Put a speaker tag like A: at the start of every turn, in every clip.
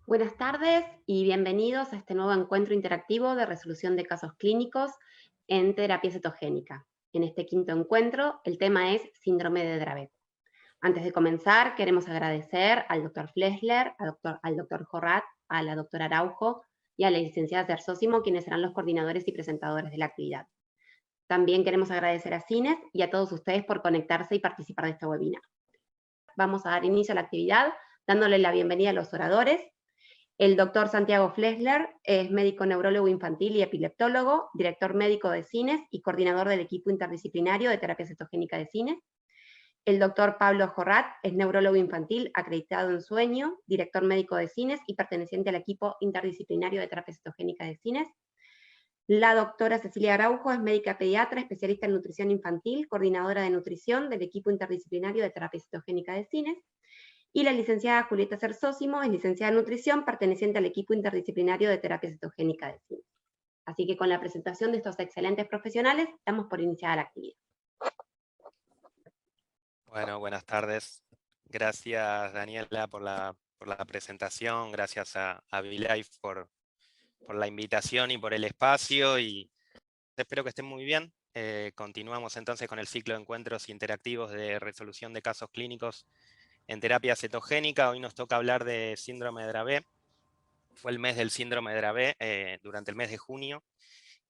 A: Buenas tardes y bienvenidos a este nuevo encuentro interactivo de resolución de casos clínicos en terapia cetogénica. En este quinto encuentro, el tema es síndrome de Dravet. Antes de comenzar, queremos agradecer al Dr. Flesler, al Dr. Jorrat, a la doctora Araujo y a la licenciada Tersósimo, quienes serán los coordinadores y presentadores de la actividad. También queremos agradecer a Cines y a todos ustedes por conectarse y participar de este webinar. Vamos a dar inicio a la actividad dándole la bienvenida a los oradores. El doctor Santiago Flesler es médico neurólogo infantil y epileptólogo, director médico de Cines y coordinador del equipo interdisciplinario de terapia cetogénica de Cines. El doctor Pablo Jorrat es neurólogo infantil acreditado en sueño, director médico de Cines y perteneciente al equipo interdisciplinario de terapia cetogénica de Cines. La doctora Cecilia Araujo es médica pediatra, especialista en nutrición infantil, coordinadora de nutrición del equipo interdisciplinario de terapia cetogénica de Cines. Y la licenciada Julieta Tersósimo es licenciada en nutrición, perteneciente al equipo interdisciplinario de terapia cetogénica de Cines. Así que con la presentación de estos excelentes profesionales, damos por iniciada la actividad.
B: Bueno, buenas tardes. Gracias, Daniela, por la presentación. Gracias a VLife por la invitación y por el espacio. Y espero que estén muy bien. Continuamos entonces con el ciclo de encuentros interactivos de resolución de casos clínicos en terapia cetogénica. Hoy nos toca hablar de síndrome de Dravet. Fue el mes del síndrome de Dravet durante el mes de junio.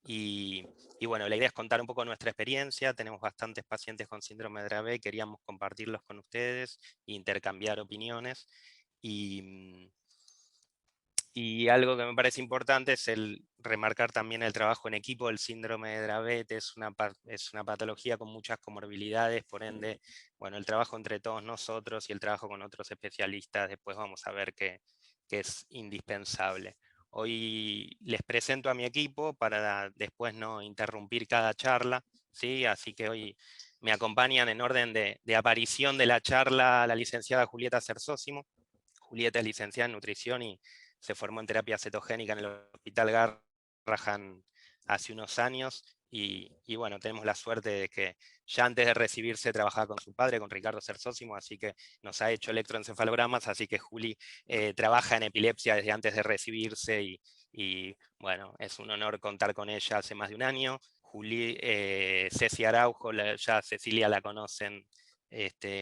B: Y bueno, la idea es contar un poco nuestra experiencia. Tenemos bastantes pacientes con síndrome de Dravet, queríamos compartirlos con ustedes, intercambiar opiniones. Y algo que me parece importante es el remarcar también el trabajo en equipo. El síndrome de Dravet es una patología con muchas comorbilidades, por ende, bueno, el trabajo entre todos nosotros y el trabajo con otros especialistas, después vamos a ver que es indispensable. Hoy les presento a mi equipo para después no interrumpir cada charla, ¿sí? Así que hoy me acompañan en orden de aparición de la charla la licenciada Julieta Tersósimo. Julieta es licenciada en nutrición y se formó en terapia cetogénica en el Hospital Garrahan hace unos años. Y bueno, tenemos la suerte de que ya antes de recibirse trabajaba con su padre, con Ricardo Tersósimo, así que nos ha hecho electroencefalogramas, así que Juli trabaja en epilepsia desde antes de recibirse y bueno, es un honor contar con ella hace más de un año. Juli, Ceci Araujo, ya Cecilia la conocen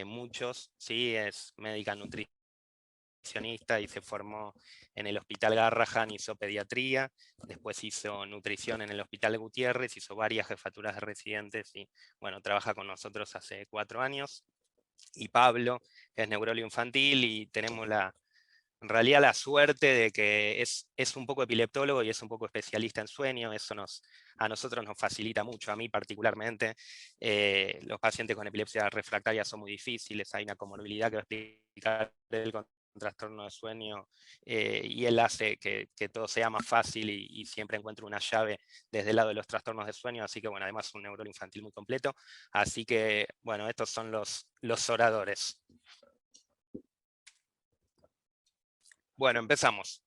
B: muchos, ¿sí? Es médica nutricionista y se formó en el Hospital Garrahan, hizo pediatría, después hizo nutrición en el Hospital Gutiérrez, hizo varias jefaturas de residentes y bueno, trabaja con nosotros hace 4 años. Y Pablo es neurólogo infantil y tenemos en realidad la suerte de que es un poco epileptólogo y es un poco especialista en sueño. Eso a nosotros nos facilita mucho, a mí particularmente. Los pacientes con epilepsia refractaria son muy difíciles, hay una comorbilidad que va a explicar él con trastorno de sueño, y él hace que todo sea más fácil y siempre encuentra una llave desde el lado de los trastornos de sueño, así que bueno, además es un neurólogo infantil muy completo. Así que bueno, estos son los oradores. Bueno, empezamos.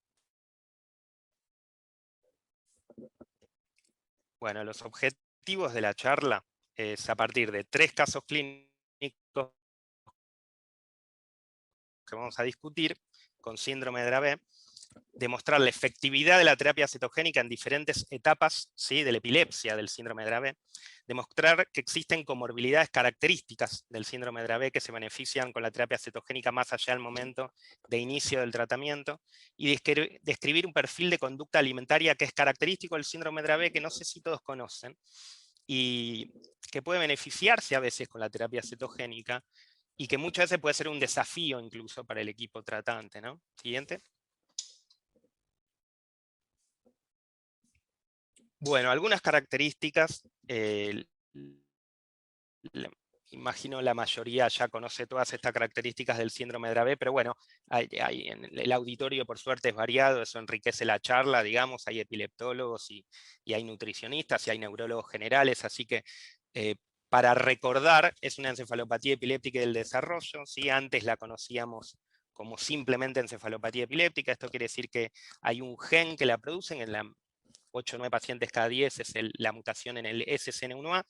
B: Bueno, los objetivos de la charla es a partir de 3 casos clínicos que vamos a discutir con síndrome de Dravet, demostrar la efectividad de la terapia cetogénica en diferentes etapas, ¿sí?, de la epilepsia del síndrome de Dravet, demostrar que existen comorbilidades características del síndrome de Dravet que se benefician con la terapia cetogénica más allá del momento de inicio del tratamiento, y describir un perfil de conducta alimentaria que es característico del síndrome de Dravet, que no sé si todos conocen, y que puede beneficiarse a veces con la terapia cetogénica, y que muchas veces puede ser un desafío incluso para el equipo tratante, ¿no? Siguiente. Bueno, algunas características, imagino la mayoría ya conoce todas estas características del síndrome de Dravet, pero bueno, en el auditorio por suerte es variado, eso enriquece la charla, digamos, hay epileptólogos y hay nutricionistas y hay neurólogos generales, así que para recordar, es una encefalopatía epiléptica del desarrollo, ¿sí? Antes la conocíamos como simplemente encefalopatía epiléptica, esto quiere decir que hay un gen que la produce en 8 o 9 pacientes cada 10 es la mutación en el SCN1A,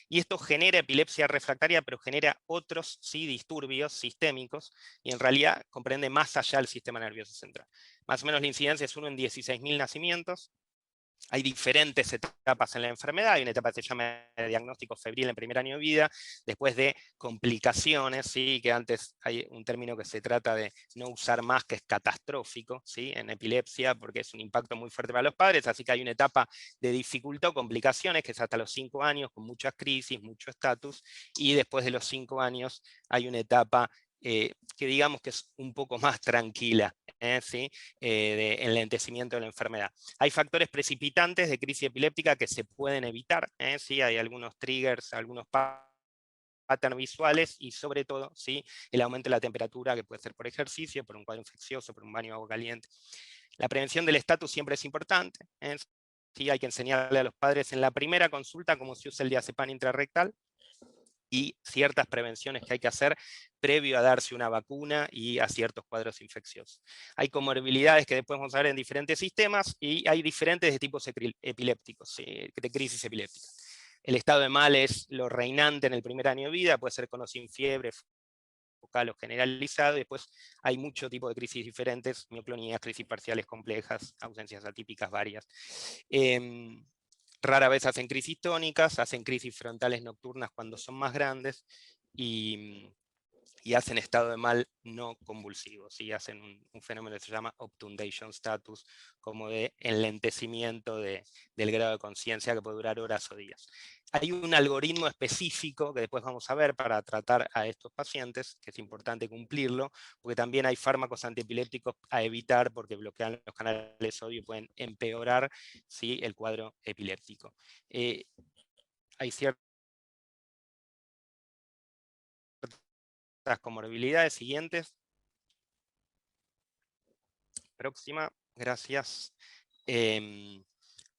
B: y esto genera epilepsia refractaria, pero genera otros ¿sí? disturbios sistémicos, y en realidad comprende más allá del sistema nervioso central. Más o menos la incidencia es 1 en 16.000 nacimientos. Hay diferentes etapas en la enfermedad. Hay una etapa que se llama diagnóstico febril en primer año de vida, después de complicaciones, ¿sí? Que antes hay un término que se trata de no usar más, que es catastrófico, ¿sí? En epilepsia, porque es un impacto muy fuerte para los padres, así que hay una etapa de dificultad o complicaciones, que es hasta los 5 años, con muchas crisis, mucho estatus, y después de los 5 años hay una etapa que digamos que es un poco más tranquila, ¿sí? De enlentecimiento de la enfermedad. Hay factores precipitantes de crisis epiléptica que se pueden evitar, ¿sí? Hay algunos triggers, algunos pattern visuales y sobre todo ¿sí? el aumento de la temperatura, que puede ser por ejercicio, por un cuadro infeccioso, por un baño de agua caliente. La prevención del estatus siempre es importante. Sí, hay que enseñarle a los padres en la primera consulta cómo se usa el diazepam intrarrectal, y ciertas prevenciones que hay que hacer previo a darse una vacuna y a ciertos cuadros infecciosos. Hay comorbilidades que después vamos a ver en diferentes sistemas, y hay diferentes de tipos epilépticos, de crisis epiléptica. El estado de mal es lo reinante en el primer año de vida, puede ser con o sin fiebre, focal o generalizado, y después hay muchos tipos de crisis diferentes, mioclonías, crisis parciales complejas, ausencias atípicas varias. Rara vez hacen crisis tónicas, hacen crisis frontales nocturnas cuando son más grandes, y hacen estado de mal no convulsivo, ¿sí? Hacen un fenómeno que se llama obtundation status, como de enlentecimiento del grado de conciencia, que puede durar horas o días. Hay un algoritmo específico que después vamos a ver para tratar a estos pacientes, que es importante cumplirlo, porque también hay fármacos antiepilépticos a evitar, porque bloquean los canales sodio y pueden empeorar ¿sí? el cuadro epiléptico. Hay ciertas comorbilidades siguientes. Próxima, gracias.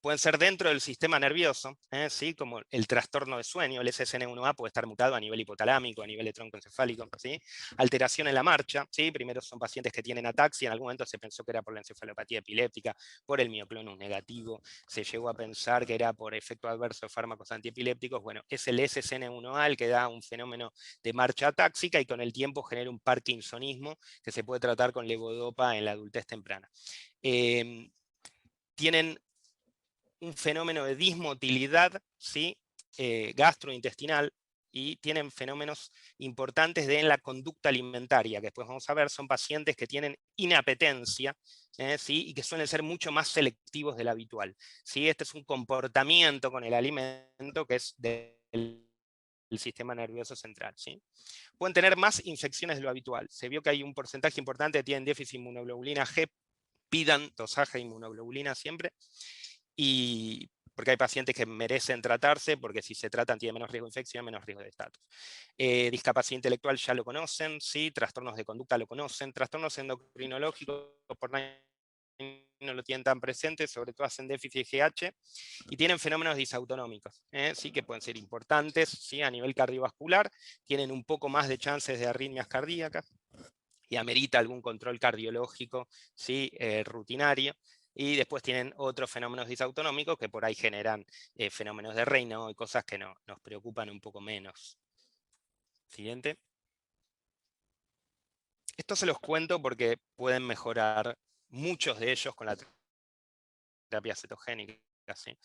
B: Pueden ser dentro del sistema nervioso, ¿sí? Como el trastorno de sueño, el SSN1A puede estar mutado a nivel hipotalámico, a nivel de tronco encefálico, ¿sí? Alteración en la marcha, ¿sí? Primero son pacientes que tienen ataxia, en algún momento se pensó que era por la encefalopatía epiléptica, por el mioclonus negativo, se llegó a pensar que era por efecto adverso de fármacos antiepilépticos. Bueno, es el SSN1A el que da un fenómeno de marcha atáxica, y con el tiempo genera un parkinsonismo que se puede tratar con levodopa en la adultez temprana. Tienen un fenómeno de dismotilidad, ¿sí? Gastrointestinal, y tienen fenómenos importantes en la conducta alimentaria, que después vamos a ver. Son pacientes que tienen inapetencia, ¿sí? Y que suelen ser mucho más selectivos del habitual, ¿sí? Este es un comportamiento con el alimento que es del sistema nervioso central, ¿sí? Pueden tener más infecciones de lo habitual. Se vio que hay un porcentaje importante que tienen déficit de inmunoglobulina G, pidan dosaje de inmunoglobulina siempre, y porque hay pacientes que merecen tratarse, porque si se tratan tiene menos riesgo de infección, menos riesgo de estatus. Discapacidad intelectual ya lo conocen, ¿sí? Trastornos de conducta lo conocen, trastornos endocrinológicos por no lo tienen tan presente, sobre todo hacen déficit de GH, y tienen fenómenos disautonómicos, ¿sí? Que pueden ser importantes, ¿sí? A nivel cardiovascular, tienen un poco más de chances de arritmias cardíacas, y amerita algún control cardiológico, ¿sí? Rutinario. Y después tienen otros fenómenos disautonómicos que por ahí generan fenómenos de Raynaud y cosas que nos preocupan un poco menos. Siguiente. Esto se los cuento porque pueden mejorar muchos de ellos con la terapia cetogénica, ¿sí?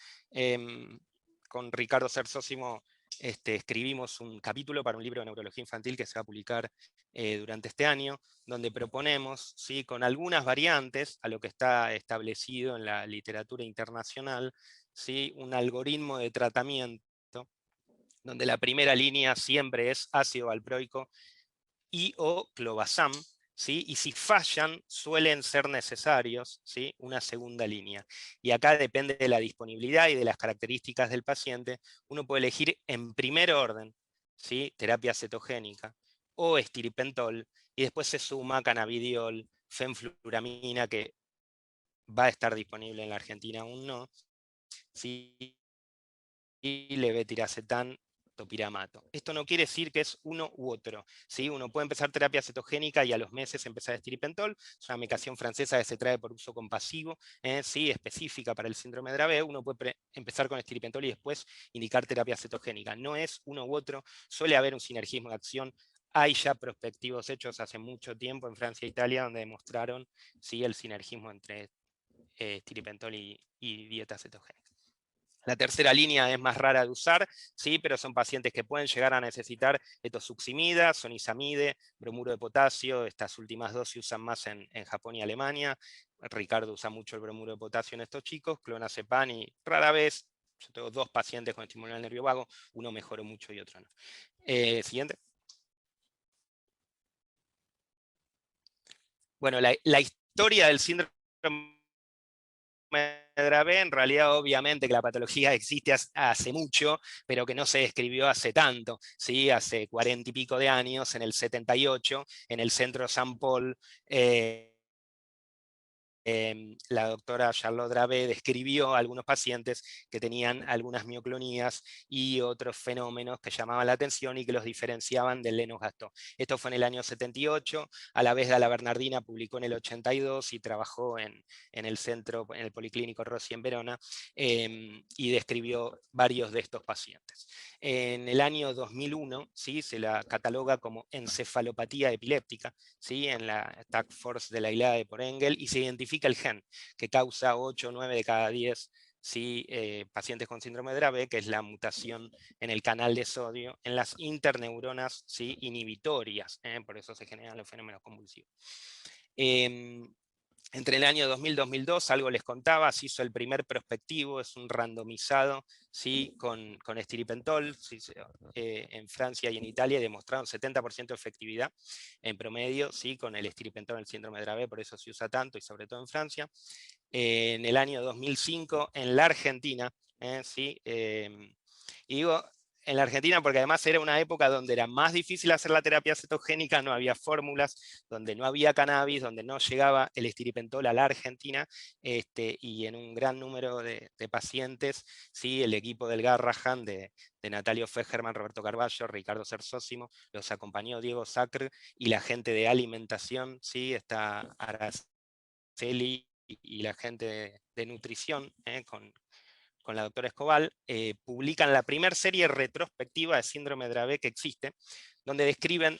B: Con Ricardo Cersósimo escribimos un capítulo para un libro de neurología infantil que se va a publicar durante este año, donde proponemos, ¿sí? Con algunas variantes a lo que está establecido en la literatura internacional, ¿sí? Un algoritmo de tratamiento donde la primera línea siempre es ácido valproico y o clobazam, ¿sí? Y si fallan, suelen ser necesarios, ¿sí? Una segunda línea. Y acá depende de la disponibilidad y de las características del paciente. Uno puede elegir en primer orden, ¿sí? Terapia cetogénica o estiripentol, y después se suma cannabidiol, fenfluramina, que va a estar disponible en la Argentina, aún no, ¿sí? Y levetiracetam topiramato. Esto no quiere decir que es uno u otro, ¿sí? Uno puede empezar terapia cetogénica y a los meses empezar estiripentol, es una medicación francesa que se trae por uso compasivo, sí, específica para el síndrome de Dravet. Uno puede empezar con estiripentol y después indicar terapia cetogénica. No es uno u otro, suele haber un sinergismo de acción. Hay ya prospectivos hechos hace mucho tiempo en Francia e Italia donde demostraron, sí, el sinergismo entre estiripentol y dieta cetogénica. La tercera línea es más rara de usar, sí, pero son pacientes que pueden llegar a necesitar etosuximida, sonizamide, bromuro de potasio. Estas últimas dos se usan más en Japón y Alemania. Ricardo usa mucho el bromuro de potasio en estos chicos, clonazepam, y rara vez, yo tengo 2 pacientes con estímulo del nervio vago, uno mejoró mucho y otro no. Siguiente. Bueno, la historia del síndrome de Dravet, en realidad obviamente que la patología existe hace mucho, pero que no se describió hace tanto, ¿sí? Hace 40 y pico de años, en el 78, en el centro San Paul, la doctora Charlotte Dravet describió a algunos pacientes que tenían algunas mioclonías y otros fenómenos que llamaban la atención y que los diferenciaban del Lennox-Gastaut. Esto fue en el año 78, a la vez Dalla Bernardina publicó en el 82 y trabajó en el centro, en el Policlínico Rossi en Verona, y describió varios de estos pacientes. En el año 2001, ¿sí? Se la cataloga como encefalopatía epiléptica, ¿sí? En la Task Force de la ILAE por Engel, y se identifica el gen que causa 8 o 9 de cada 10, ¿sí? Pacientes con síndrome de Dravet, que es la mutación en el canal de sodio en las interneuronas, ¿sí? Inhibitorias, por eso se generan los fenómenos convulsivos. Entre el año 2000 y 2002, algo les contaba, se hizo el primer prospectivo, es un randomizado, ¿sí? con estiripentol, ¿sí? En Francia y en Italia demostraron 70% de efectividad en promedio, ¿sí? Con el estiripentol en el síndrome de Dravet, por eso se usa tanto y sobre todo en Francia. En el año 2005 en la Argentina, ¿sí? Y digo en la Argentina porque además era una época donde era más difícil hacer la terapia cetogénica, no había fórmulas, donde no había cannabis, donde no llegaba el estiripentol a la Argentina, y en un gran número de pacientes, ¿sí? El equipo del Garrahan, de Natalio Fejerman, Roberto Carballo, Ricardo Cersósimo, los acompañó Diego Sacre, y la gente de alimentación, ¿sí? Está Araceli y la gente de nutrición, con la doctora Escobar, publican la primera serie retrospectiva de síndrome de Dravet que existe, donde describen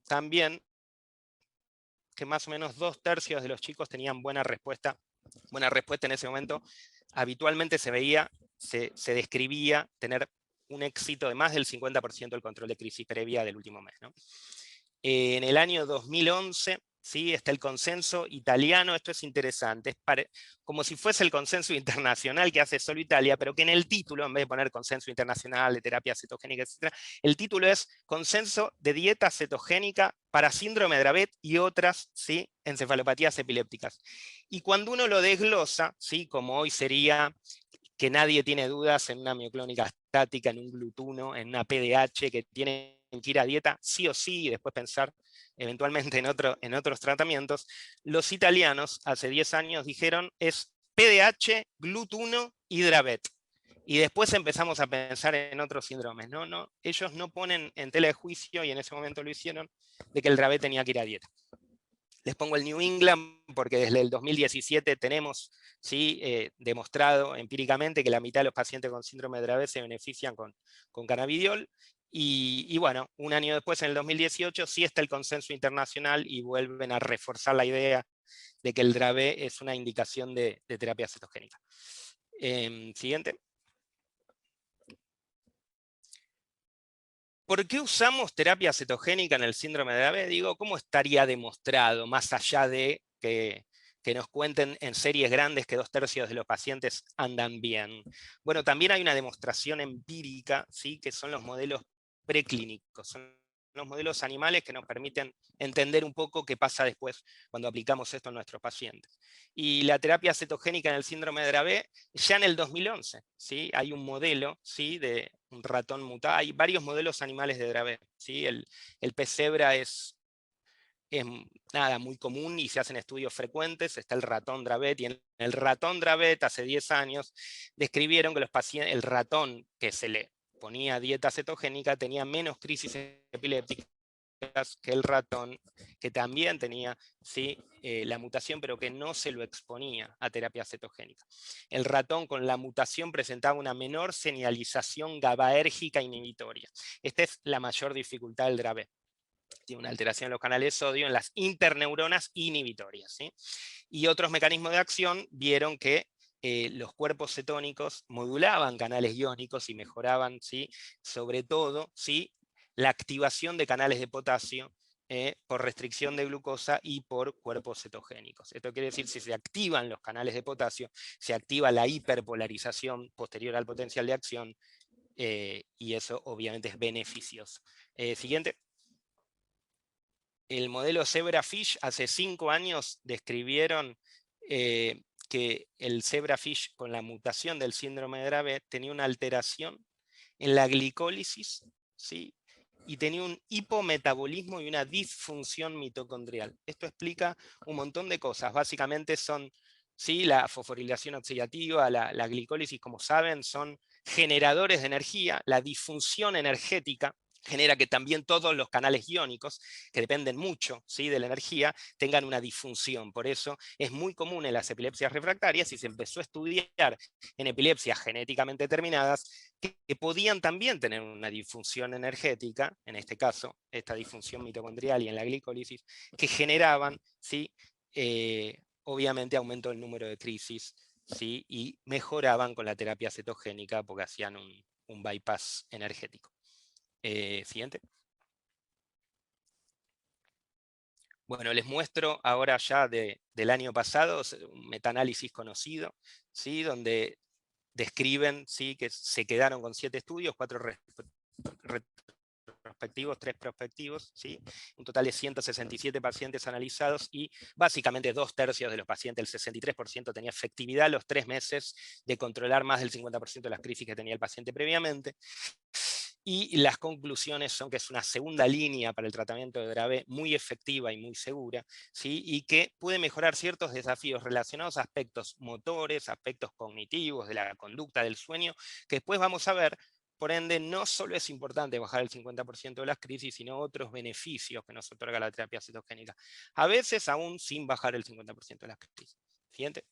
B: también que más o menos 2/3 de los chicos tenían buena respuesta. Buena respuesta en ese momento. Habitualmente se veía, se describía tener un éxito de más del 50% del control de crisis previa del último mes, ¿no? En el año 2011, ¿sí? Está el consenso italiano. Esto es interesante, es como si fuese el consenso internacional que hace solo Italia, pero que en el título, en vez de poner consenso internacional de terapia cetogénica, etc., el título es consenso de dieta cetogénica para síndrome de Dravet y otras, ¿sí? Encefalopatías epilépticas. Y cuando uno lo desglosa, ¿sí? Como hoy sería que nadie tiene dudas en una mioclónica estática, en un glutuno, en una PDH, que tienen que ir a dieta sí o sí, y después pensar eventualmente en otros tratamientos. Los italianos hace 10 años dijeron es PDH, glutuno y Dravet. Y después empezamos a pensar en otros síndromes. No, ellos no ponen en tela de juicio, y en ese momento lo hicieron, de que el Dravet tenía que ir a dieta. Les pongo el New England porque desde el 2017 tenemos, ¿sí? Demostrado empíricamente que la mitad de los pacientes con síndrome de Dravet se benefician con cannabidiol. Y bueno, un año después, en el 2018, sí está el consenso internacional y vuelven a reforzar la idea de que el Dravet es una indicación de terapia cetogénica. Siguiente. ¿Por qué usamos terapia cetogénica en el síndrome de Dravet? Digo, ¿cómo estaría demostrado, más allá de que nos cuenten en series grandes que 2/3 de los pacientes andan bien? Bueno, también hay una demostración empírica, ¿sí? Que son los modelos preclínicos, son los modelos animales que nos permiten entender un poco qué pasa después cuando aplicamos esto en nuestros pacientes. Y la terapia cetogénica en el síndrome de Dravet, ya en el 2011, ¿sí? Hay un modelo, ¿sí? De un ratón mutado, hay varios modelos animales de Dravet, ¿sí? El pez cebra es nada, muy común y se hacen estudios frecuentes. Está el ratón Dravet, y en el ratón Dravet hace 10 años describieron que los pacientes, el ratón que se le ponía dieta cetogénica tenía menos crisis epilépticas que el ratón, que también tenía, ¿sí?, la mutación, pero que no se lo exponía a terapia cetogénica. El ratón con la mutación presentaba una menor señalización GABAérgica inhibitoria. Esta es la mayor dificultad del Dravet. Tiene una alteración en los canales de sodio en las interneuronas inhibitorias, ¿sí? Y otros mecanismos de acción vieron que los cuerpos cetónicos modulaban canales iónicos y mejoraban, ¿sí?, sobre todo, ¿sí?, la activación de canales de potasio por restricción de glucosa y por cuerpos cetogénicos. Esto quiere decir, si se activan los canales de potasio, se activa la hiperpolarización posterior al potencial de acción, y eso obviamente es beneficioso. Siguiente. El modelo Zebrafish hace 5 años describieron que el Zebrafish con la mutación del síndrome de Dravet tenía una alteración en la glicólisis, ¿sí?, y tenía un hipometabolismo y una disfunción mitocondrial. Esto explica un montón de cosas. Básicamente son, ¿sí?, la fosforilación oxidativa, la glicólisis, como saben, son generadores de energía. La disfunción energética genera que también todos los canales iónicos, que dependen mucho, ¿sí?, de la energía, tengan una disfunción. Por eso es muy común en las epilepsias refractarias, y se empezó a estudiar en epilepsias genéticamente determinadas, que podían también tener una disfunción energética, en este caso, esta disfunción mitocondrial y en la glicólisis, que generaban, ¿sí?, obviamente aumento del número de crisis, ¿sí?, y mejoraban con la terapia cetogénica porque hacían un bypass energético. Siguiente. Bueno, les muestro ahora ya del año pasado un metaanálisis conocido, ¿sí?, donde describen, ¿sí?, que se quedaron con 7 estudios, 4 retrospectivos, 3 prospectivos, ¿sí?, un total de 167 pacientes analizados, y básicamente 2/3 de los pacientes, el 63%, tenía efectividad a los 3 meses de controlar más del 50% de las crisis que tenía el paciente previamente. Y las conclusiones son que es una segunda línea para el tratamiento de Dravet muy efectiva y muy segura, ¿sí?, y que puede mejorar ciertos desafíos relacionados a aspectos motores, aspectos cognitivos, de la conducta, del sueño, que después vamos a ver. Por ende, no solo es importante bajar el 50% de las crisis, sino otros beneficios que nos otorga la terapia cetogénica. A veces aún sin bajar el 50% de las crisis. Siguiente.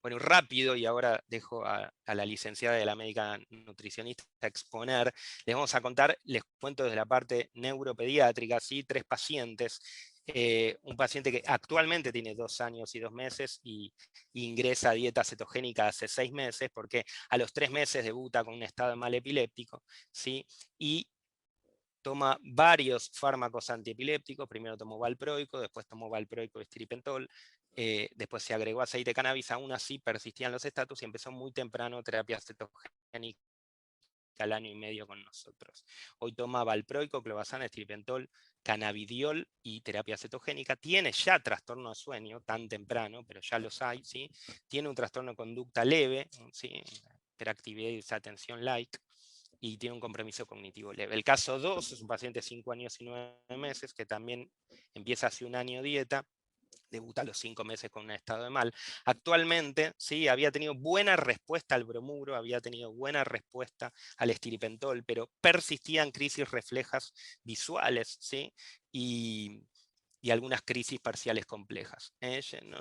B: Bueno, rápido, y ahora dejo a la licenciada de la médica nutricionista exponer. Les vamos a contar, les cuento desde la parte neuropediátrica, ¿sí?, 3 pacientes. Un paciente que actualmente tiene 2 años y 2 meses y ingresa a dieta cetogénica hace 6 meses, porque a los 3 meses debuta con un estado de mal epiléptico, ¿sí?, y toma varios fármacos antiepilépticos. Primero tomó valproico, después tomó valproico y estripentol, después se agregó aceite de cannabis. Aún así persistían los estatus y empezó muy temprano terapia cetogénica al año y medio con nosotros. Hoy toma valproico, clobazam, estripentol, cannabidiol y terapia cetogénica. Tiene ya trastorno de sueño tan temprano, pero ya los hay, ¿sí? Tiene un trastorno de conducta leve, ¿sí?, hiperactividad y desatención like, y tiene un compromiso cognitivo leve. El caso 2 es un paciente de 5 años y 9 meses que también empieza hace un año dieta, debuta a los 5 meses con un estado de mal. Actualmente, ¿sí?, había tenido buena respuesta al bromuro, había tenido buena respuesta al estiripentol, pero persistían crisis reflejas visuales, ¿sí?, y algunas crisis parciales complejas.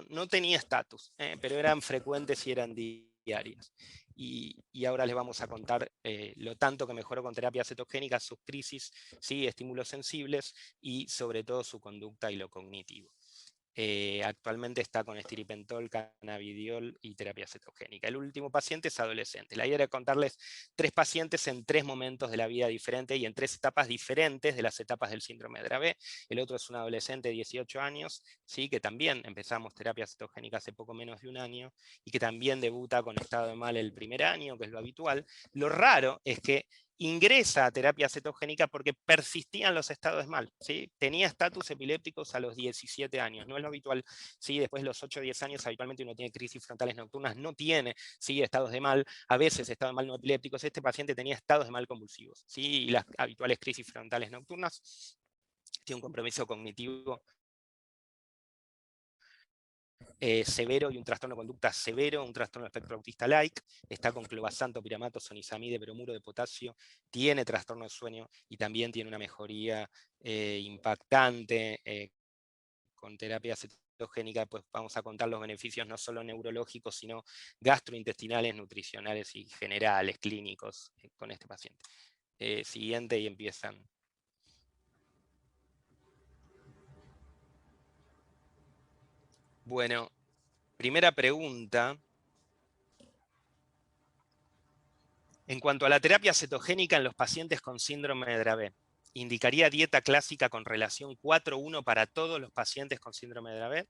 B: No tenía estatus, pero eran frecuentes y eran diarias. Y ahora les vamos a contar lo tanto que mejoró con terapia cetogénica, sus crisis, ¿sí?, estímulos sensibles, y sobre todo su conducta y lo cognitivo. Actualmente está con estripentol, cannabidiol y terapia cetogénica. El último paciente es adolescente. La idea era contarles 3 pacientes en 3 momentos de la vida diferentes y en 3 etapas diferentes de las etapas del síndrome de Dravet. El otro es un adolescente de 18 años, ¿sí?, que también empezamos terapia cetogénica hace poco menos de un año, y que también debuta con estado de mal el primer año, que es lo habitual. Lo raro es que ingresa a terapia cetogénica porque persistían los estados de mal, ¿sí? Tenía estatus epilépticos a los 17 años, no es lo habitual, ¿sí? Después de los 8 o 10 años habitualmente uno tiene crisis frontales nocturnas, no tiene, ¿sí?, estados de mal, a veces estados de mal no epilépticos. Este paciente tenía estados de mal convulsivos, ¿sí?, y las habituales crisis frontales nocturnas. Tiene un compromiso cognitivo severo y un trastorno de conducta severo, un trastorno de espectro autista-like, está con clobasanto, piramato, sonizamide, bromuro de potasio, tiene trastorno de sueño y también tiene una mejoría impactante con terapia cetogénica. Pues vamos a contar los beneficios no solo neurológicos, sino gastrointestinales, nutricionales y generales, clínicos con este paciente. Siguiente y empiezan. Bueno, primera pregunta. En cuanto a la terapia cetogénica en los pacientes con síndrome de Dravet, ¿indicaría dieta clásica con relación 4:1 para todos los pacientes con síndrome de Dravet?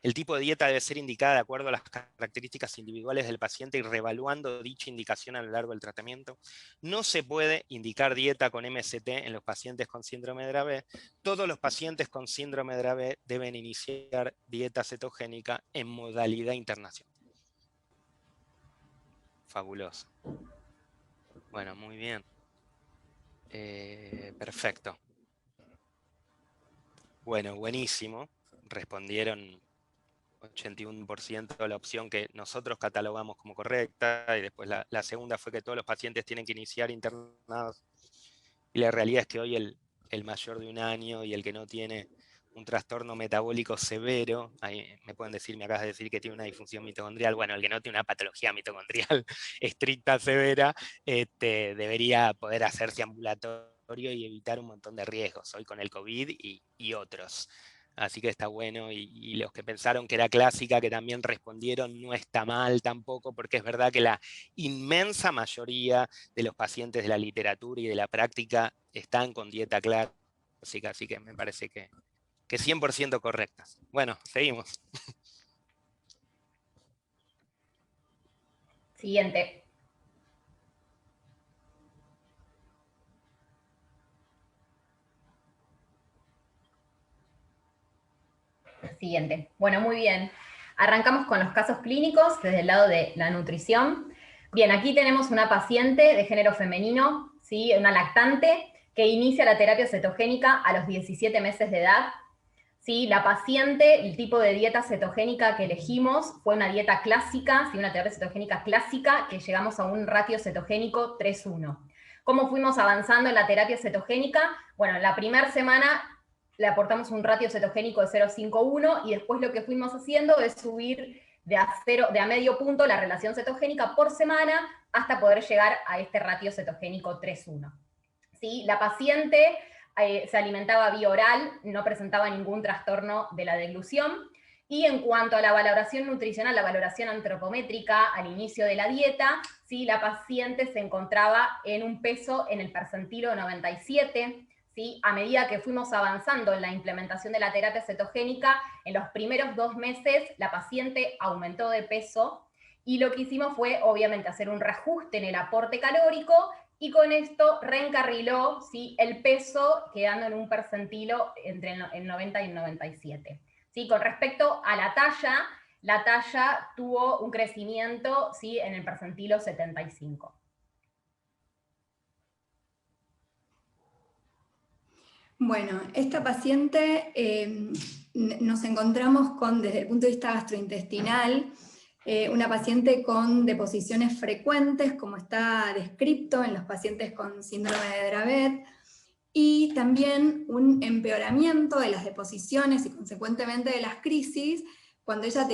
B: El tipo de dieta debe ser indicada de acuerdo a las características individuales del paciente y reevaluando dicha indicación a lo largo del tratamiento. No se puede indicar dieta con MST en los pacientes con síndrome de Dravet. Todos los pacientes con síndrome de Dravet deben iniciar dieta cetogénica en modalidad internacional. Fabuloso. Bueno, muy bien. Perfecto. Bueno, buenísimo. Respondieron 81% de la opción que nosotros catalogamos como correcta, y después la segunda fue que todos los pacientes tienen que iniciar internados. Y la realidad es que hoy el mayor de 1 año y el que no tiene un trastorno metabólico severo, ahí me pueden decir, me acabas de decir que tiene una disfunción mitocondrial, bueno, el que no tiene una patología mitocondrial estricta, severa, debería poder hacerse ambulatorio y evitar un montón de riesgos, hoy con el COVID y otros. Así que está bueno, y los que pensaron que era clásica, que también respondieron, no está mal tampoco, porque es verdad que la inmensa mayoría de los pacientes de la literatura y de la práctica están con dieta clásica, así que me parece que 100% correctas. Bueno, seguimos.
C: Siguiente. Siguiente. Bueno, muy bien. Arrancamos con los casos clínicos desde el lado de la nutrición. Bien, aquí tenemos una paciente de género femenino, ¿sí? Una lactante, que inicia la terapia cetogénica a los 17 meses de edad. ¿Sí? La paciente, el tipo de dieta cetogénica que elegimos fue una dieta clásica, ¿sí? Una terapia cetogénica clásica, que llegamos a un ratio cetogénico 3:1. ¿Cómo fuimos avanzando en la terapia cetogénica? Bueno, en la primera semana le aportamos un ratio cetogénico de 0,51 y después lo que fuimos haciendo es subir de a medio punto la relación cetogénica por semana hasta poder llegar a este ratio cetogénico 3:1. ¿Sí? La paciente se alimentaba vía oral, no presentaba ningún trastorno de la deglución. Y en cuanto a la valoración nutricional, la valoración antropométrica al inicio de la dieta, ¿sí? La paciente se encontraba en un peso en el percentilo 97, ¿sí? A medida que fuimos avanzando en la implementación de la terapia cetogénica, en los primeros 2 meses la paciente aumentó de peso, y lo que hicimos fue obviamente hacer un reajuste en el aporte calórico, y con esto reencarriló, ¿sí? El peso, quedando en un percentilo entre el 90 y el 97. ¿Sí? Con respecto a la talla tuvo un crecimiento, ¿sí? En el percentilo 75.
D: Bueno, esta paciente nos encontramos con, desde el punto de vista gastrointestinal, una paciente con deposiciones frecuentes, como está descrito en los pacientes con síndrome de Dravet, y también un empeoramiento de las deposiciones y consecuentemente de las crisis, cuando ella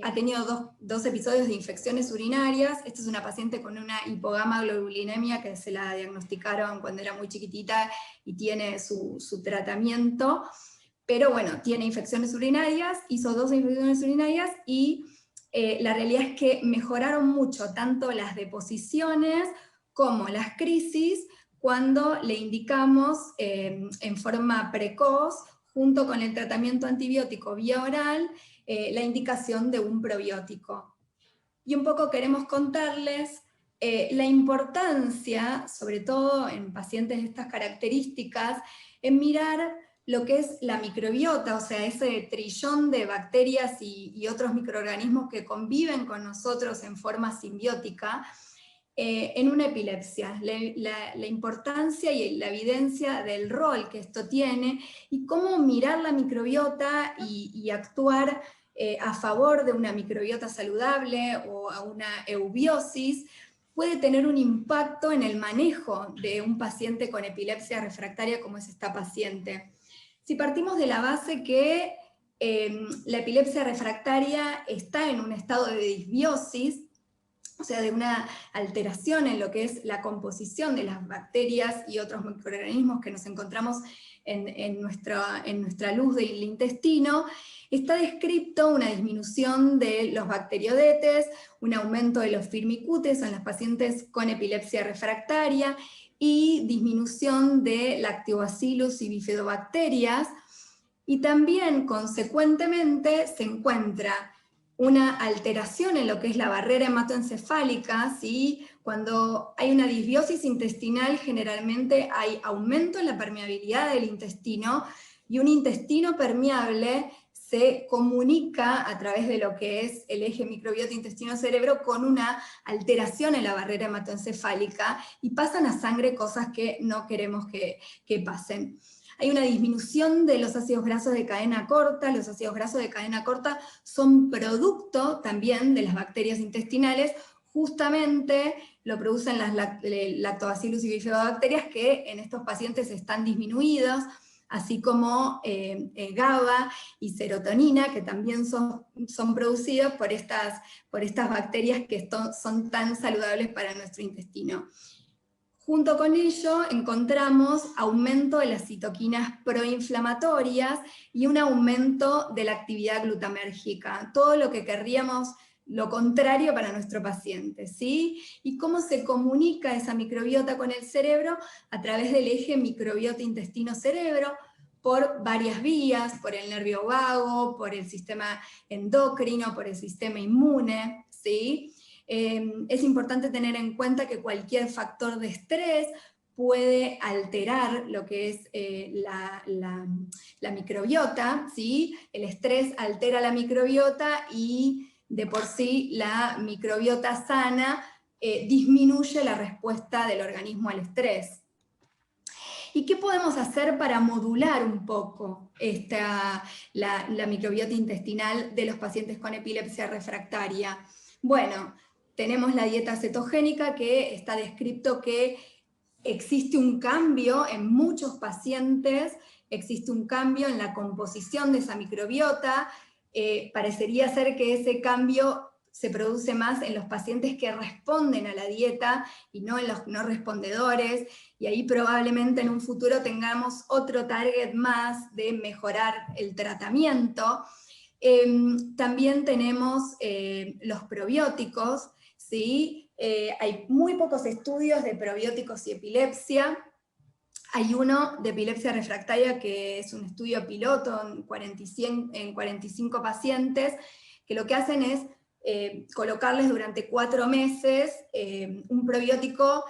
D: ha tenido dos episodios de infecciones urinarias. Esta es una paciente con una hipogamaglobulinemia que se la diagnosticaron cuando era muy chiquitita y tiene su tratamiento, pero bueno, tiene infecciones urinarias, hizo 2 infecciones urinarias y la realidad es que mejoraron mucho tanto las deposiciones como las crisis cuando le indicamos en forma precoz, junto con el tratamiento antibiótico vía oral, la indicación de un probiótico. Y un poco queremos contarles la importancia, sobre todo en pacientes de estas características, en mirar lo que es la microbiota, o sea, ese trillón de bacterias y otros microorganismos que conviven con nosotros en forma simbiótica, en una epilepsia, la importancia y la evidencia del rol que esto tiene, y cómo mirar la microbiota y actuar a favor de una microbiota saludable o a una eubiosis, puede tener un impacto en el manejo de un paciente con epilepsia refractaria como es esta paciente. Si partimos de la base que la epilepsia refractaria está en un estado de disbiosis, o sea, de una alteración en lo que es la composición de las bacterias y otros microorganismos que nos encontramos en nuestra luz del intestino, está descrito una disminución de los bacteriodetes, un aumento de los firmicutes en las pacientes con epilepsia refractaria y disminución de lactobacillus y bifidobacterias, y también, consecuentemente, se encuentra una alteración en lo que es la barrera hematoencefálica, ¿sí? Cuando hay una disbiosis intestinal, generalmente hay aumento en la permeabilidad del intestino, y un intestino permeable se comunica a través de lo que es el eje microbiota intestino-cerebro con una alteración en la barrera hematoencefálica, y pasan a sangre cosas que no queremos que pasen. Hay una disminución de los ácidos grasos de cadena corta. Los ácidos grasos de cadena corta son producto también de las bacterias intestinales, justamente lo producen las lactobacillus y bifidobacterias, que en estos pacientes están disminuidos, así como GABA y serotonina, que también son producidos por estas bacterias que son tan saludables para nuestro intestino. Junto con ello encontramos aumento de las citoquinas proinflamatorias y un aumento de la actividad glutamérgica, todo lo que querríamos, lo contrario para nuestro paciente, ¿sí? ¿Y cómo se comunica esa microbiota con el cerebro? A través del eje microbiota intestino-cerebro, por varias vías, por el nervio vago, por el sistema endocrino, por el sistema inmune, ¿sí? Es importante tener en cuenta que cualquier factor de estrés puede alterar lo que es la microbiota, ¿sí? El estrés altera la microbiota y de por sí la microbiota sana disminuye la respuesta del organismo al estrés. ¿Y qué podemos hacer para modular un poco la microbiota intestinal de los pacientes con epilepsia refractaria? Bueno, tenemos la dieta cetogénica, que está descrito que existe un cambio en muchos pacientes, existe un cambio en la composición de esa microbiota. Parecería ser que ese cambio se produce más en los pacientes que responden a la dieta y no en los no respondedores, y ahí probablemente en un futuro tengamos otro target más de mejorar el tratamiento. También tenemos los probióticos, ¿sí? Hay muy pocos estudios de probióticos y epilepsia. Hay uno de epilepsia refractaria que es un estudio piloto en 45 pacientes, que lo que hacen es colocarles durante 4 meses un probiótico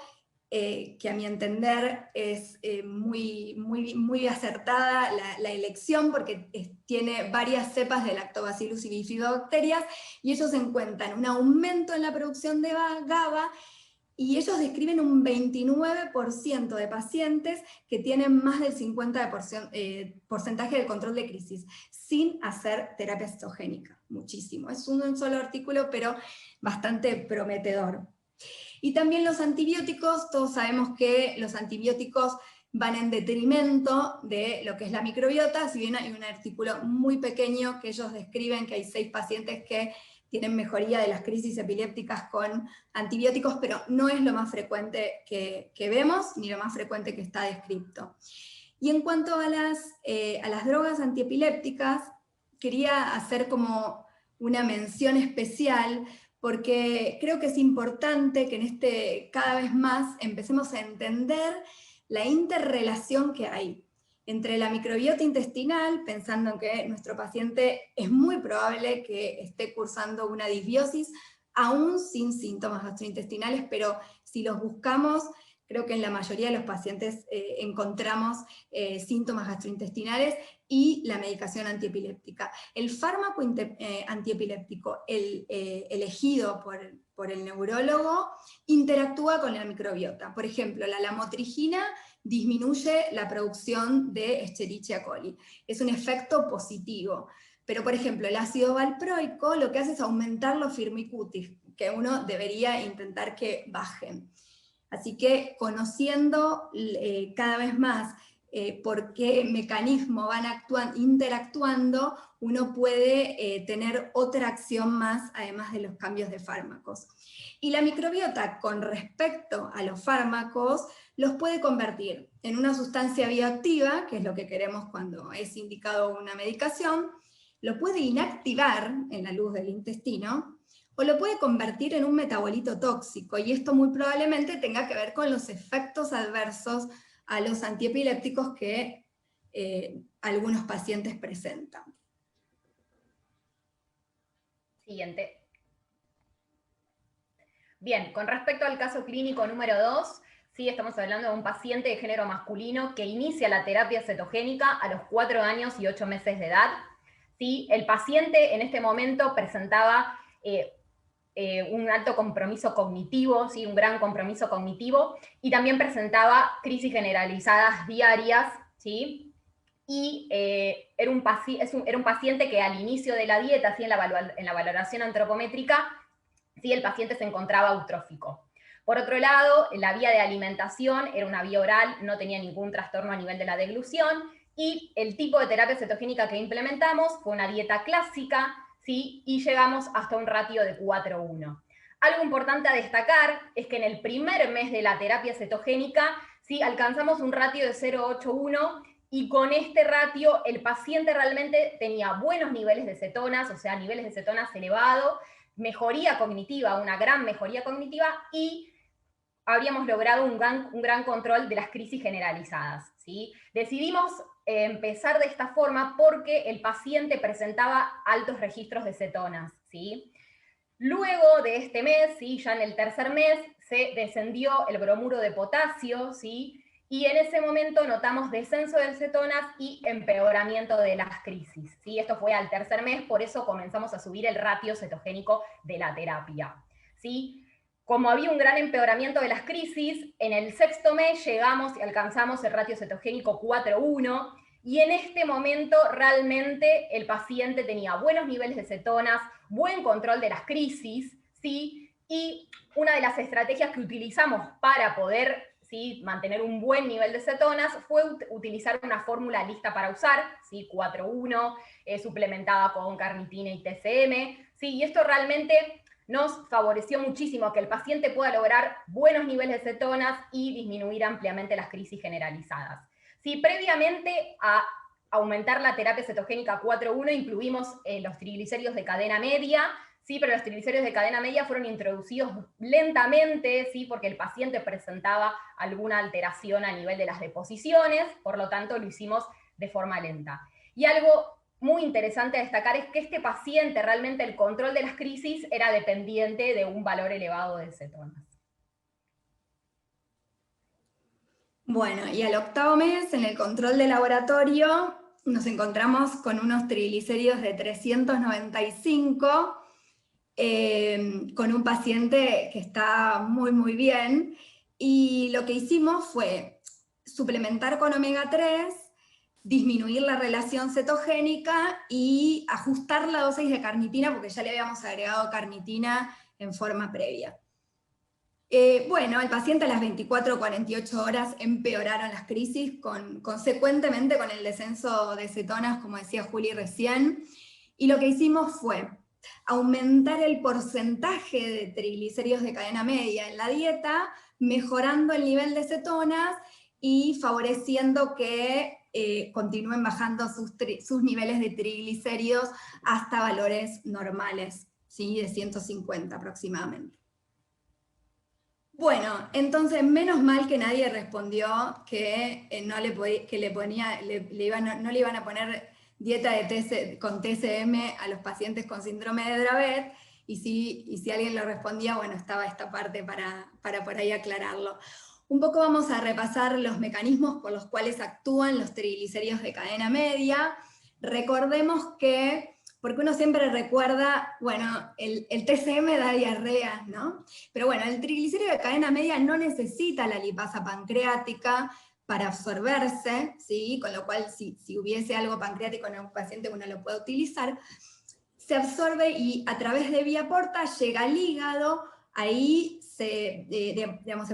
D: que a mi entender es muy acertada la elección, porque tiene varias cepas de lactobacillus y bifidobacterias, y ellos encuentran un aumento en la producción de GABA, y ellos describen un 29% de pacientes que tienen más del 50% porcentaje de control de crisis, sin hacer terapia cetogénica. Muchísimo. Es un solo artículo, pero bastante prometedor. Y también los antibióticos, todos sabemos que los antibióticos van en detrimento de lo que es la microbiota, si bien hay un artículo muy pequeño que ellos describen que hay 6 pacientes que tienen mejoría de las crisis epilépticas con antibióticos, pero no es lo más frecuente que vemos, ni lo más frecuente que está descrito. Y en cuanto a las drogas antiepilépticas, quería hacer como una mención especial, porque creo que es importante que cada vez más empecemos a entender la interrelación que hay entre la microbiota intestinal, pensando que nuestro paciente es muy probable que esté cursando una disbiosis, aún sin síntomas gastrointestinales, pero si los buscamos, creo que en la mayoría de los pacientes encontramos síntomas gastrointestinales, y la medicación antiepiléptica. El fármaco antiepiléptico elegido por el neurólogo interactúa con la microbiota. Por ejemplo, la lamotrigina disminuye la producción de Escherichia coli. Es un efecto positivo. Pero, por ejemplo, el ácido valproico lo que hace es aumentar los firmicutis, que uno debería intentar que bajen. Así que conociendo cada vez más por qué mecanismo van interactuando, uno puede tener otra acción más, además de los cambios de fármacos. Y la microbiota, con respecto a los fármacos, los puede convertir en una sustancia bioactiva, que es lo que queremos cuando es indicado una medicación, lo puede inactivar en la luz del intestino, o lo puede convertir en un metabolito tóxico, y esto muy probablemente tenga que ver con los efectos adversos a los antiepilépticos que algunos pacientes presentan.
C: Siguiente. Bien, con respecto al caso clínico número 2, sí, estamos hablando de un paciente de género masculino que inicia la terapia cetogénica a los 4 años y 8 meses de edad. ¿Sí? El paciente en este momento presentaba un alto compromiso cognitivo, ¿sí? Un gran compromiso cognitivo, y también presentaba crisis generalizadas diarias, ¿sí? Y era un paciente que al inicio de la dieta, ¿sí? en la valoración antropométrica, ¿sí? El paciente se encontraba eutrófico. Por otro lado, la vía de alimentación era una vía oral, no tenía ningún trastorno a nivel de la deglución, y el tipo de terapia cetogénica que implementamos fue una dieta clásica, ¿sí? Y llegamos hasta un ratio de 4:1. Algo importante a destacar es que en el primer mes de la terapia cetogénica, ¿sí? Alcanzamos un ratio de 0,81, y con este ratio el paciente realmente tenía buenos niveles de cetonas, o sea, niveles de cetonas elevados, mejoría cognitiva, una gran mejoría cognitiva, y habríamos logrado un gran control de las crisis generalizadas, ¿sí? Decidimos empezar de esta forma porque el paciente presentaba altos registros de cetonas, ¿sí? Luego de este mes, ¿sí? Ya en el tercer mes, se descendió el bromuro de potasio, ¿sí? Y en ese momento notamos descenso de cetonas y empeoramiento de las crisis, ¿sí? Esto fue al tercer mes, por eso comenzamos a subir el ratio cetogénico de la terapia, ¿sí? Como había un gran empeoramiento de las crisis, en el sexto mes llegamos y alcanzamos el ratio cetogénico 4:1, y en este momento realmente el paciente tenía buenos niveles de cetonas, buen control de las crisis, ¿sí? Y una de las estrategias que utilizamos para poder, ¿sí? mantener un buen nivel de cetonas fue utilizar una fórmula lista para usar, ¿sí? 4:1, suplementada con carnitina y TCM, ¿sí? Y esto realmente nos favoreció muchísimo que el paciente pueda lograr buenos niveles de cetonas y disminuir ampliamente las crisis generalizadas. Sí, previamente a aumentar la terapia cetogénica 4:1 incluimos los triglicéridos de cadena media, ¿sí? Pero los triglicéridos de cadena media fueron introducidos lentamente, ¿sí? Porque el paciente presentaba alguna alteración a nivel de las deposiciones, por lo tanto lo hicimos de forma lenta. Y algo muy interesante a destacar es que este paciente realmente el control de las crisis era dependiente de un valor elevado de cetonas.
D: Bueno, y al octavo mes, en el control de laboratorio, nos encontramos con unos triglicéridos de 395, con un paciente que está muy, muy bien, y lo que hicimos fue suplementar con omega 3, disminuir la relación cetogénica y ajustar la dosis de carnitina, porque ya le habíamos agregado carnitina en forma previa. Bueno, el paciente a las 24 o 48 horas empeoraron las crisis, consecuentemente con el descenso de cetonas, como decía Juli recién, y lo que hicimos fue aumentar el porcentaje de triglicéridos de cadena media en la dieta, mejorando el nivel de cetonas y favoreciendo que continúen bajando sus niveles de triglicéridos hasta valores normales, ¿sí? De 150 aproximadamente. Bueno, entonces menos mal que nadie respondió que no le iban a poner dieta con TCM a los pacientes con síndrome de Dravet, y si alguien lo respondía, bueno, estaba esta parte para por ahí aclararlo. Un poco vamos a repasar los mecanismos por los cuales actúan los triglicéridos de cadena media. Recordemos que, porque uno siempre recuerda, bueno, el TCM da diarrea, ¿no? Pero bueno, el triglicérido de cadena media no necesita la lipasa pancreática para absorberse, ¿sí? Con lo cual si hubiese algo pancreático en un paciente uno lo puede utilizar, se absorbe y a través de vía porta llega al hígado, ahí se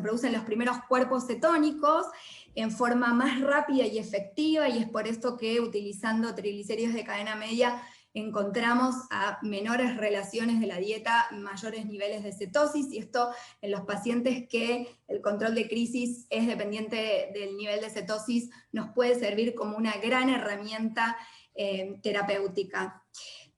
D: producen los primeros cuerpos cetónicos en forma más rápida y efectiva, y es por esto que utilizando triglicéridos de cadena media encontramos a menores relaciones de la dieta, mayores niveles de cetosis, y esto en los pacientes que el control de crisis es dependiente del nivel de cetosis nos puede servir como una gran herramienta terapéutica.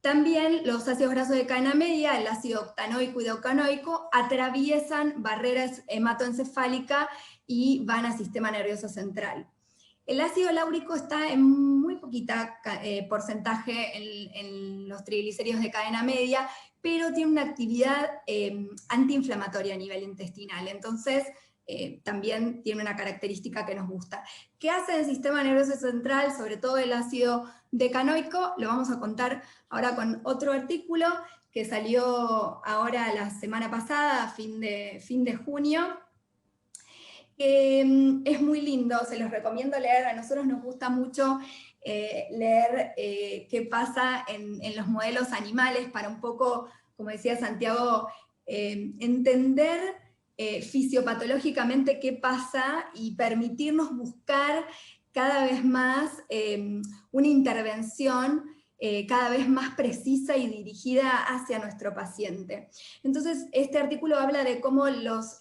D: También los ácidos grasos de cadena media, el ácido octanoico y decanoico, atraviesan barreras hematoencefálica y van al sistema nervioso central. El ácido láurico está en muy poquita porcentaje en los triglicéridos de cadena media, pero tiene una actividad antiinflamatoria a nivel intestinal, entonces también tiene una característica que nos gusta. ¿Qué hace el sistema nervioso central, sobre todo el ácido decanoico? Lo vamos a contar ahora con otro artículo que salió ahora la semana pasada, fin de junio, es muy lindo, se los recomiendo leer. A nosotros nos gusta mucho leer qué pasa en los modelos animales para un poco, como decía Santiago, entender fisiopatológicamente qué pasa y permitirnos buscar cada vez más una intervención cada vez más precisa y dirigida hacia nuestro paciente. Entonces, este artículo habla de cómo los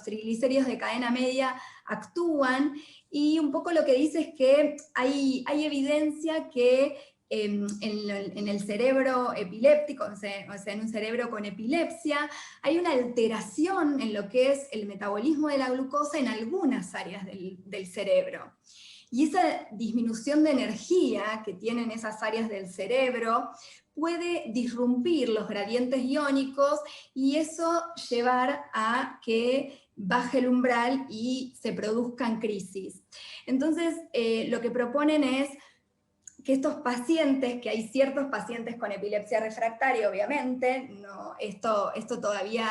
D: triglicéridos de cadena media actúan, y un poco lo que dice es que hay evidencia que en el cerebro epiléptico, o sea, en un cerebro con epilepsia, hay una alteración en lo que es el metabolismo de la glucosa en algunas áreas del cerebro. Y esa disminución de energía que tienen esas áreas del cerebro puede disrumpir los gradientes iónicos y eso llevar a que baje el umbral y se produzcan crisis. Entonces, lo que proponen es que estos pacientes, que hay ciertos pacientes con epilepsia refractaria, obviamente, no, esto todavía...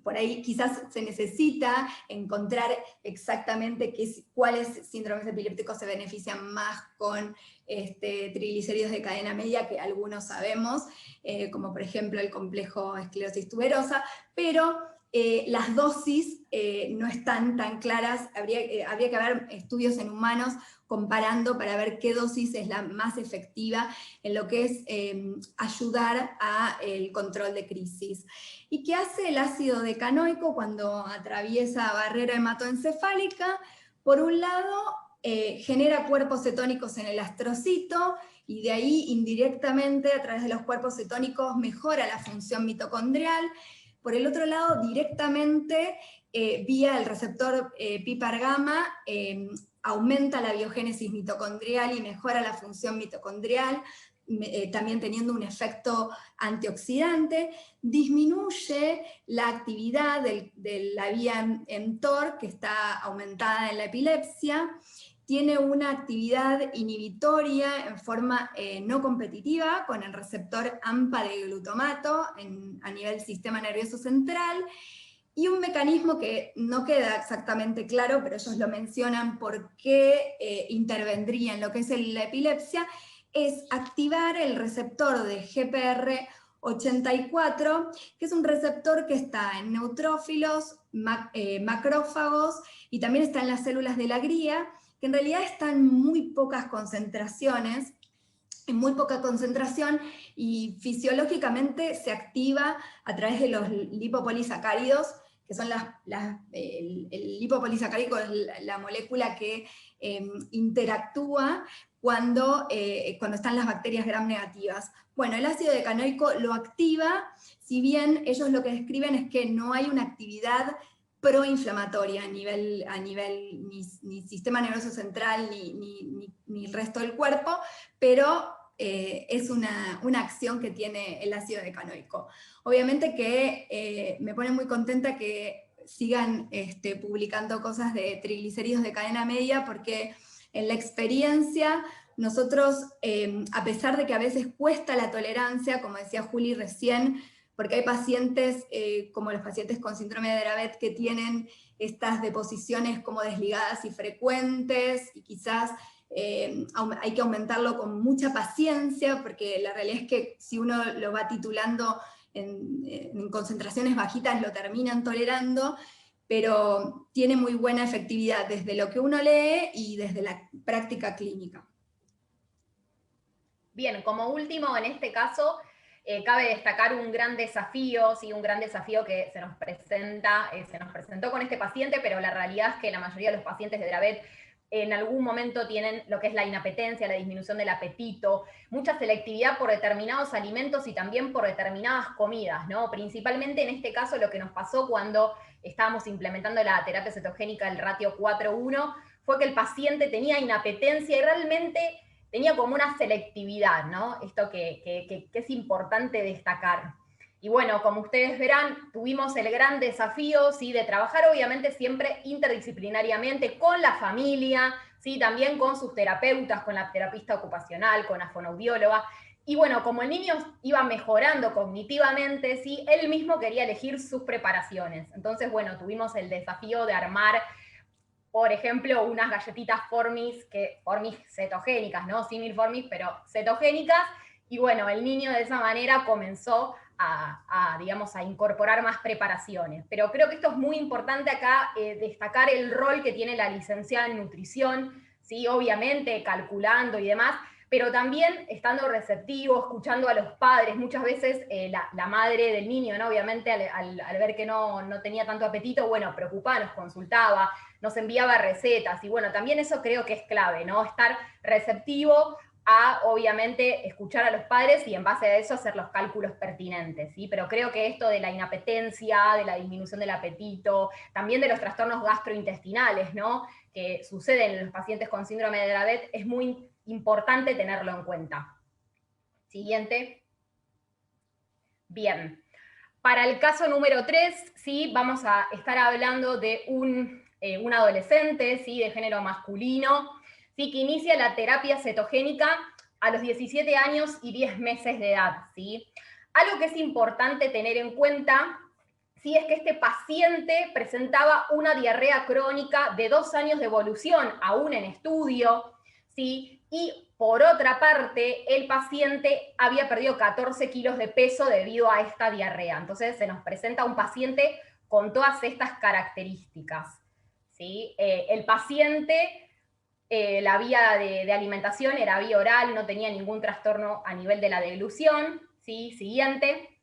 D: por ahí quizás se necesita encontrar exactamente cuáles síndromes epilépticos se benefician más con triglicéridos de cadena media, que algunos sabemos, como por ejemplo el complejo esclerosis tuberosa, pero las dosis no están tan claras. Habría que haber estudios en humanos comparando para ver qué dosis es la más efectiva en lo que es ayudar al control de crisis. ¿Y qué hace el ácido decanoico cuando atraviesa barrera hematoencefálica? Por un lado, genera cuerpos cetónicos en el astrocito, y de ahí indirectamente a través de los cuerpos cetónicos mejora la función mitocondrial. Por el otro lado, directamente vía el receptor PPAR-gamma, aumenta la biogénesis mitocondrial y mejora la función mitocondrial, también teniendo un efecto antioxidante, disminuye la actividad de la vía mTOR, que está aumentada en la epilepsia, tiene una actividad inhibitoria en forma no competitiva con el receptor AMPA de glutamato a nivel sistema nervioso central, y un mecanismo que no queda exactamente claro, pero ellos lo mencionan por qué intervendría en lo que es la epilepsia, es activar el receptor de GPR84, que es un receptor que está en neutrófilos, macrófagos, y también está en las células de la glia, que en realidad están en muy pocas concentraciones, y fisiológicamente se activa a través de los lipopolisacáridos, que son el lipopolisacárido es la molécula que interactúa cuando están las bacterias gram negativas. Bueno, el ácido decanoico lo activa, si bien ellos lo que describen es que no hay una actividad proinflamatoria a nivel ni sistema nervioso central ni el resto del cuerpo, pero es una acción que tiene el ácido decanoico. Obviamente que me pone muy contenta que sigan publicando cosas de triglicéridos de cadena media, porque en la experiencia nosotros, a pesar de que a veces cuesta la tolerancia, como decía Juli recién, porque hay pacientes, como los pacientes con síndrome de Dravet, que tienen estas deposiciones como desligadas y frecuentes, y quizás hay que aumentarlo con mucha paciencia, porque la realidad es que si uno lo va titulando en concentraciones bajitas lo terminan tolerando, pero tiene muy buena efectividad desde lo que uno lee y desde la práctica clínica.
C: Bien, como último, en este caso, cabe destacar un gran desafío, ¿sí? Un gran desafío que se nos presentó con este paciente, pero la realidad es que la mayoría de los pacientes de Dravet en algún momento tienen lo que es la inapetencia, la disminución del apetito, mucha selectividad por determinados alimentos y también por determinadas comidas, ¿no? Principalmente en este caso lo que nos pasó cuando estábamos implementando la terapia cetogénica, el ratio 4:1, fue que el paciente tenía inapetencia y realmente tenía como una selectividad, ¿no? Esto que es importante destacar. Y bueno, como ustedes verán, tuvimos el gran desafío, ¿sí?, de trabajar obviamente siempre interdisciplinariamente con la familia, ¿sí?, también con sus terapeutas, con la terapista ocupacional, con la fonoaudióloga. Y bueno, como el niño iba mejorando cognitivamente, ¿sí?, él mismo quería elegir sus preparaciones. Entonces, bueno, tuvimos el desafío de armar, por ejemplo, unas galletitas Formis cetogénicas, ¿no? Símil Formis, pero cetogénicas. Y bueno, el niño de esa manera comenzó digamos, a incorporar más preparaciones. Pero creo que esto es muy importante acá, destacar el rol que tiene la licenciada en nutrición, ¿sí? Obviamente calculando y demás, pero también estando receptivo, escuchando a los padres. Muchas veces la madre del niño, ¿no? Obviamente al ver que no tenía tanto apetito, bueno, preocupada, nos consultaba, nos enviaba recetas, y bueno, también eso creo que es clave, ¿no? Estar receptivo a, obviamente, escuchar a los padres y en base a eso hacer los cálculos pertinentes, ¿sí? Pero creo que esto de la inapetencia, de la disminución del apetito, también de los trastornos gastrointestinales, ¿no?, que suceden en los pacientes con síndrome de Dravet, es muy importante tenerlo en cuenta. Siguiente. Bien. Para el caso número 3, ¿sí?, vamos a estar hablando de un adolescente, ¿sí?, de género masculino, ¿sí?, que inicia la terapia cetogénica a los 17 años y 10 meses de edad, ¿sí? Algo que es importante tener en cuenta, ¿sí?, es que este paciente presentaba una diarrea crónica de 2 años de evolución, aún en estudio, ¿sí? Y por otra parte, el paciente había perdido 14 kilos de peso debido a esta diarrea. Entonces se nos presenta un paciente con todas estas características, ¿sí? El paciente, la vía de alimentación era vía oral, no tenía ningún trastorno a nivel de la deglución, ¿sí? Siguiente.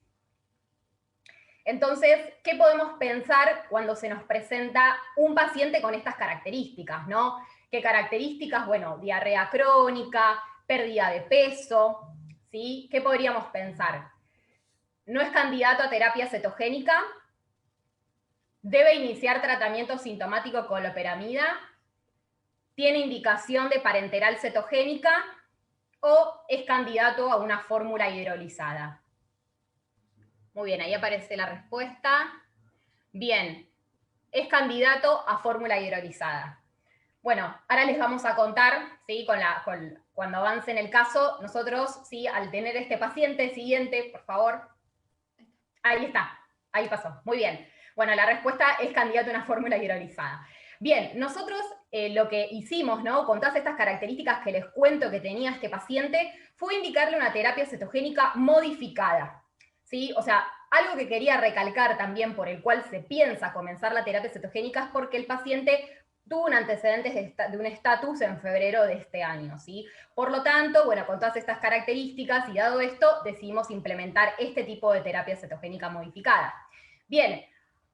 C: Entonces, ¿qué podemos pensar cuando se nos presenta un paciente con estas características, ¿no? ¿Qué características? Bueno, diarrea crónica, pérdida de peso, ¿sí? ¿Qué podríamos pensar? No es candidato a terapia cetogénica, debe iniciar tratamiento sintomático con loperamida, tiene indicación de parenteral cetogénica o es candidato a una fórmula hidrolizada. Muy bien, ahí aparece la respuesta. Bien, es candidato a fórmula hidrolizada. Bueno, ahora les vamos a contar, ¿sí?, cuando avance en el caso, nosotros, ¿sí?, al tener este paciente, siguiente, por favor. Ahí está, ahí pasó, muy bien. Bueno, la respuesta es candidato a una fórmula hidrolizada. Bien, nosotros lo que hicimos, ¿no?, con todas estas características que les cuento que tenía este paciente, fue indicarle una terapia cetogénica modificada, ¿sí? O sea, algo que quería recalcar también por el cual se piensa comenzar la terapia cetogénica es porque el paciente tuvo un antecedente de un estatus en febrero de este año, ¿sí? Por lo tanto, bueno, con todas estas características y dado esto, decidimos implementar este tipo de terapia cetogénica modificada. Bien,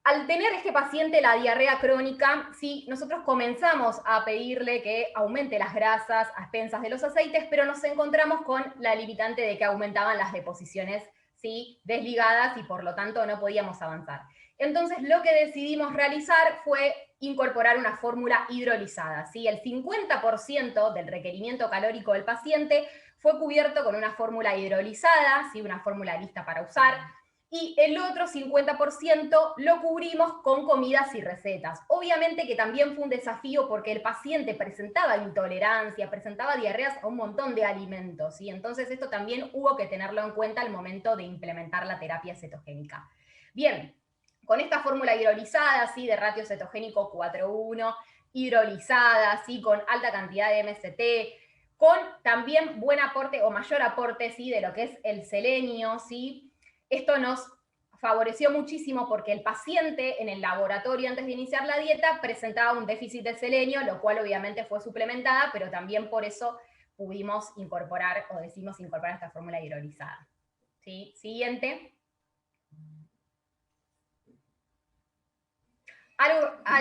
C: al tener este paciente la diarrea crónica, sí, nosotros comenzamos a pedirle que aumente las grasas a expensas de los aceites, pero nos encontramos con la limitante de que aumentaban las deposiciones, ¿sí?, desligadas, y por lo tanto no podíamos avanzar. Entonces lo que decidimos realizar fue incorporar una fórmula hidrolizada, ¿sí? El 50% del requerimiento calórico del paciente fue cubierto con una fórmula hidrolizada, ¿sí?, una fórmula lista para usar, y el otro 50% lo cubrimos con comidas y recetas. Obviamente que también fue un desafío porque el paciente presentaba intolerancia, presentaba diarreas a un montón de alimentos, y entonces esto también hubo que tenerlo en cuenta al momento de implementar la terapia cetogénica. Bien, con esta fórmula hidrolizada, ¿sí? De ratio cetogénico 4:1, hidrolizada, ¿sí? Con alta cantidad de MST, con también buen aporte o mayor aporte, ¿sí? De lo que es el selenio, ¿sí? Esto nos favoreció muchísimo porque el paciente en el laboratorio antes de iniciar la dieta presentaba un déficit de selenio, lo cual obviamente fue suplementada, pero también por eso pudimos incorporar o decidimos incorporar esta fórmula hidrolizada. ¿Sí? Siguiente.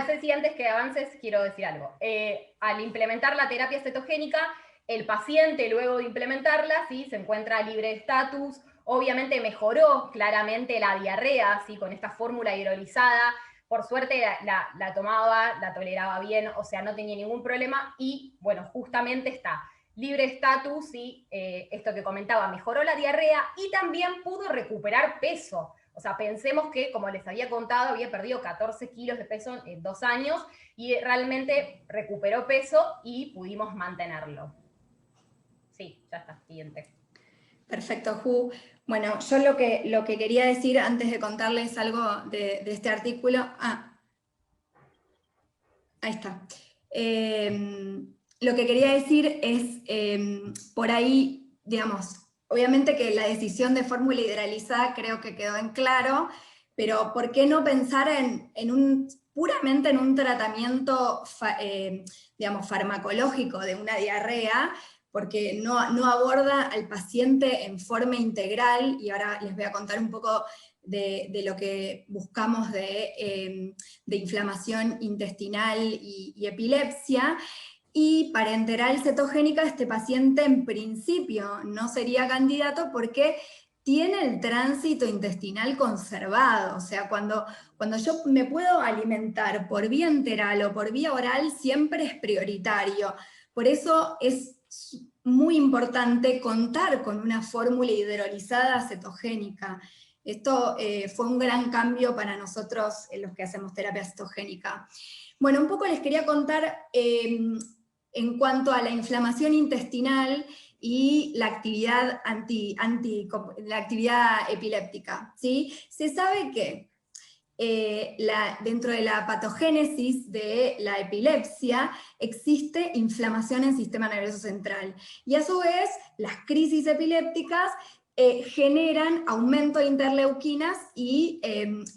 C: Ceci, antes que avances, quiero decir algo. Al implementar la terapia cetogénica, el paciente, luego de implementarla, ¿sí? Se encuentra libre de estatus. Obviamente mejoró claramente la diarrea, ¿sí? Con esta fórmula hidrolizada. Por suerte la tomaba, la toleraba bien, o sea, no tenía ningún problema. Y bueno, justamente está libre de estatus, ¿sí? Esto que comentaba, mejoró la diarrea y también pudo recuperar peso. O sea, pensemos que, como les había contado, había perdido 14 kilos de peso en 2 años y realmente recuperó peso y pudimos mantenerlo. Sí, ya está, siguiente.
D: Perfecto, Ju. Bueno, yo lo que quería decir antes de contarles algo de este artículo... ahí está. Lo que quería decir es, por ahí, digamos, obviamente que la decisión de fórmula hidrolizada creo que quedó en claro, pero ¿por qué no pensar puramente en un tratamiento, digamos, farmacológico de una diarrea? Porque no aborda al paciente en forma integral, y ahora les voy a contar un poco de lo que buscamos de inflamación intestinal y epilepsia. Y para enteral cetogénica, este paciente en principio no sería candidato porque tiene el tránsito intestinal conservado. O sea, cuando yo me puedo alimentar por vía enteral o por vía oral, siempre es prioritario. Por eso es muy importante contar con una fórmula hidrolizada cetogénica. Esto fue un gran cambio para nosotros los que hacemos terapia cetogénica. Bueno, un poco les quería contar en cuanto a la inflamación intestinal y la actividad, la actividad epiléptica, ¿sí? Se sabe que dentro de la patogénesis de la epilepsia existe inflamación en el sistema nervioso central, y a su vez las crisis epilépticas generan aumento de interleuquinas y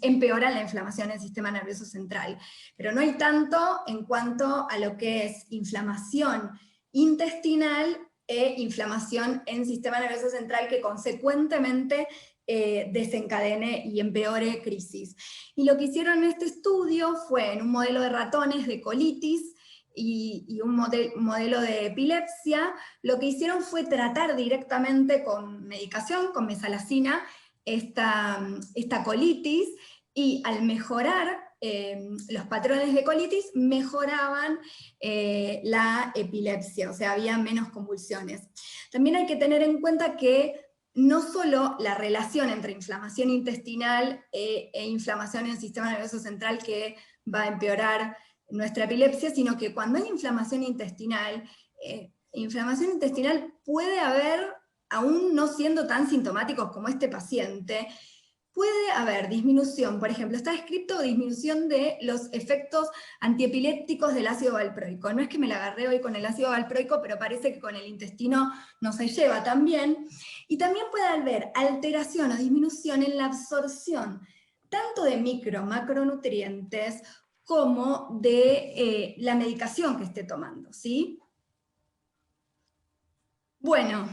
D: empeoran la inflamación en el sistema nervioso central. Pero no hay tanto en cuanto a lo que es inflamación intestinal e inflamación en el sistema nervioso central, que consecuentemente desencadene y empeore crisis. Y lo que hicieron en este estudio fue, en un modelo de ratones de colitis y un modelo de epilepsia, lo que hicieron fue tratar directamente con medicación, con mesalazina, esta colitis, y al mejorar los patrones de colitis, mejoraban la epilepsia, o sea, había menos convulsiones. También hay que tener en cuenta que no solo la relación entre inflamación intestinal e inflamación en el sistema nervioso central que va a empeorar nuestra epilepsia, sino que cuando hay inflamación intestinal puede haber, aún no siendo tan sintomáticos como este paciente, puede haber disminución, por ejemplo, está descrito disminución de los efectos antiepilépticos del ácido valproico. No es que me la agarré hoy con el ácido valproico, pero parece que con el intestino no se lleva tan bien. Y también puede haber alteración o disminución en la absorción, tanto de macronutrientes como de la medicación que esté tomando, ¿sí? Bueno,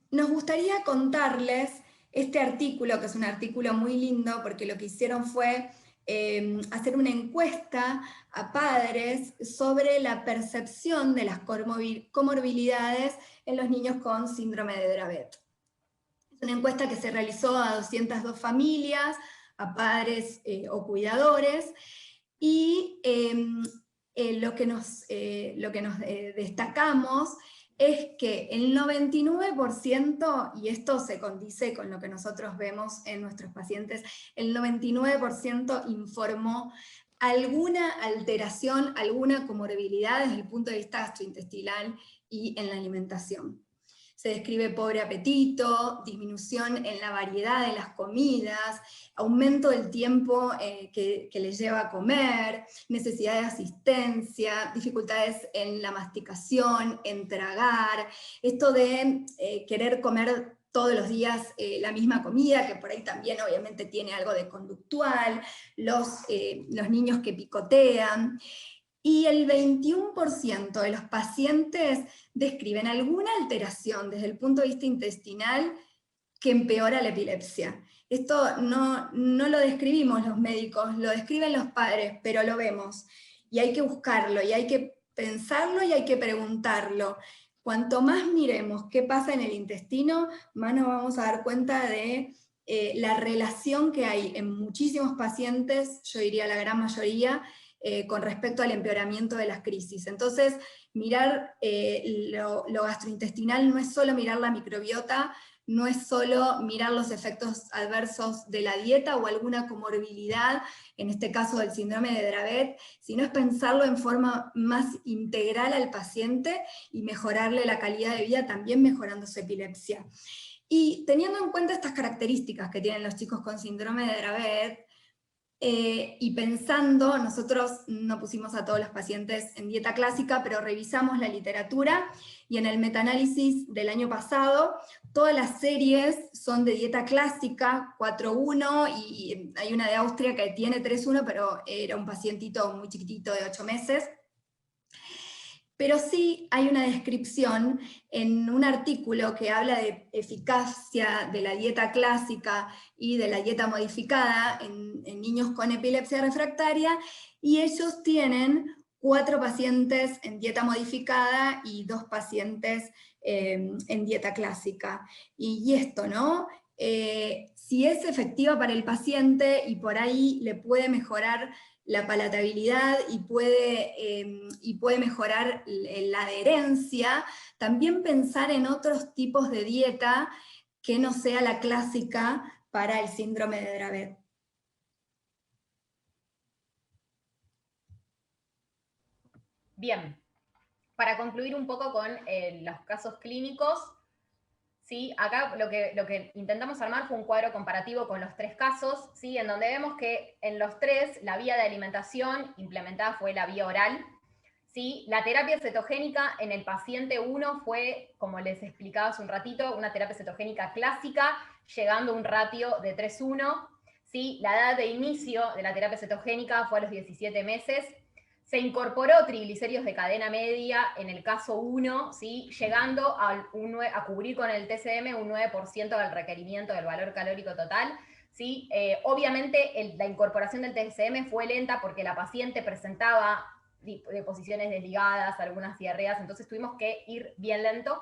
D: nos gustaría contarles este artículo, que es un artículo muy lindo, porque lo que hicieron fue hacer una encuesta a padres sobre la percepción de las comorbilidades en los niños con síndrome de Dravet. Es una encuesta que se realizó a 202 familias, a padres o cuidadores, y lo que nos destacamos es que el 99%, y esto se condice con lo que nosotros vemos en nuestros pacientes, el 99% informó alguna alteración, alguna comorbilidad desde el punto de vista gastrointestinal y en la alimentación. Se describe pobre apetito, disminución en la variedad de las comidas, aumento del tiempo que les lleva a comer, necesidad de asistencia, dificultades en la masticación, en tragar, esto de querer comer todos los días la misma comida, que por ahí también obviamente tiene algo de conductual, los niños que picotean. Y el 21% de los pacientes describen alguna alteración desde el punto de vista intestinal que empeora la epilepsia. Esto no lo describimos los médicos, lo describen los padres, pero lo vemos. Y hay que buscarlo, y hay que pensarlo, y hay que preguntarlo. Cuanto más miremos qué pasa en el intestino, más nos vamos a dar cuenta de la relación que hay en muchísimos pacientes, yo diría la gran mayoría, con respecto al empeoramiento de las crisis. Entonces, mirar lo gastrointestinal no es solo mirar la microbiota, no es solo mirar los efectos adversos de la dieta o alguna comorbilidad, en este caso del síndrome de Dravet, sino es pensarlo en forma más integral al paciente y mejorarle la calidad de vida, también mejorando su epilepsia. Y teniendo en cuenta estas características que tienen los chicos con síndrome de Dravet, y pensando, nosotros no pusimos a todos los pacientes en dieta clásica, pero revisamos la literatura, y en el metaanálisis del año pasado, todas las series son de dieta clásica, 4-1, y hay una de Austria que tiene 3-1, pero era un pacientito muy chiquitito de 8 meses. Pero sí hay una descripción en un artículo que habla de eficacia de la dieta clásica y de la dieta modificada en niños con epilepsia refractaria, y ellos tienen 4 pacientes en dieta modificada y 2 pacientes en dieta clásica. Y esto, ¿no? Si es efectiva para el paciente y por ahí le puede mejorar la palatabilidad y puede mejorar la adherencia, también pensar en otros tipos de dieta que no sea la clásica para el síndrome de Dravet.
C: Bien, para concluir un poco con los casos clínicos, ¿sí? Acá lo que intentamos armar fue un cuadro comparativo con los 3 casos, ¿sí? En donde vemos que en los 3 la vía de alimentación implementada fue la vía oral, ¿sí? La terapia cetogénica en el paciente 1 fue, como les explicaba hace un ratito, una terapia cetogénica clásica, llegando a un ratio de 3:1, ¿sí? La edad de inicio de la terapia cetogénica fue a los 17 meses. Se incorporó triglicéridos de cadena media en el caso 1, ¿sí? Llegando a cubrir con el TCM un 9% del requerimiento del valor calórico total. ¿Sí? Obviamente la incorporación del TCM fue lenta porque la paciente presentaba deposiciones desligadas, algunas diarreas, entonces tuvimos que ir bien lento.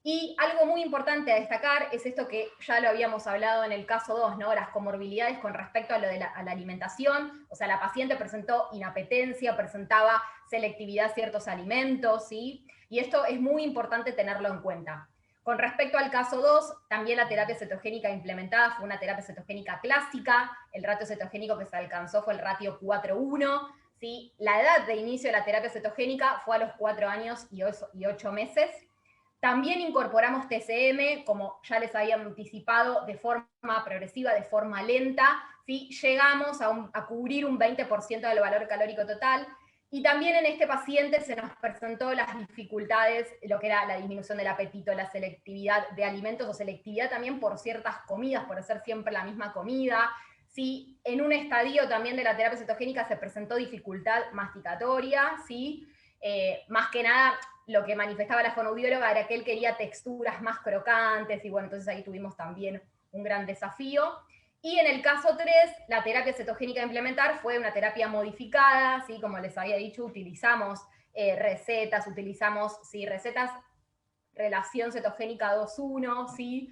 C: Y algo muy importante a destacar es esto que ya lo habíamos hablado en el caso 2, ¿no? Las comorbilidades con respecto a lo de a la alimentación. O sea, la paciente presentó inapetencia, presentaba selectividad a ciertos alimentos, ¿sí? Y esto es muy importante tenerlo en cuenta. Con respecto al caso 2, también la terapia cetogénica implementada fue una terapia cetogénica clásica. El ratio cetogénico que se alcanzó fue el ratio 4:1. ¿Sí? La edad de inicio de la terapia cetogénica fue a los 4 años y 8 meses. También incorporamos TCM, como ya les había anticipado, de forma progresiva, de forma lenta, ¿sí? Llegamos a cubrir un 20% del valor calórico total, y también en este paciente se nos presentó las dificultades, lo que era la disminución del apetito, la selectividad de alimentos, o selectividad también por ciertas comidas, por hacer siempre la misma comida, ¿sí? En un estadio también de la terapia cetogénica se presentó dificultad masticatoria, ¿sí? Más que nada, lo que manifestaba la fonoaudióloga era que él quería texturas más crocantes, y bueno, entonces ahí tuvimos también un gran desafío. Y en el caso 3, la terapia cetogénica a implementar fue una terapia modificada, ¿sí? Como les había dicho, utilizamos recetas, relación cetogénica 2:1, ¿sí?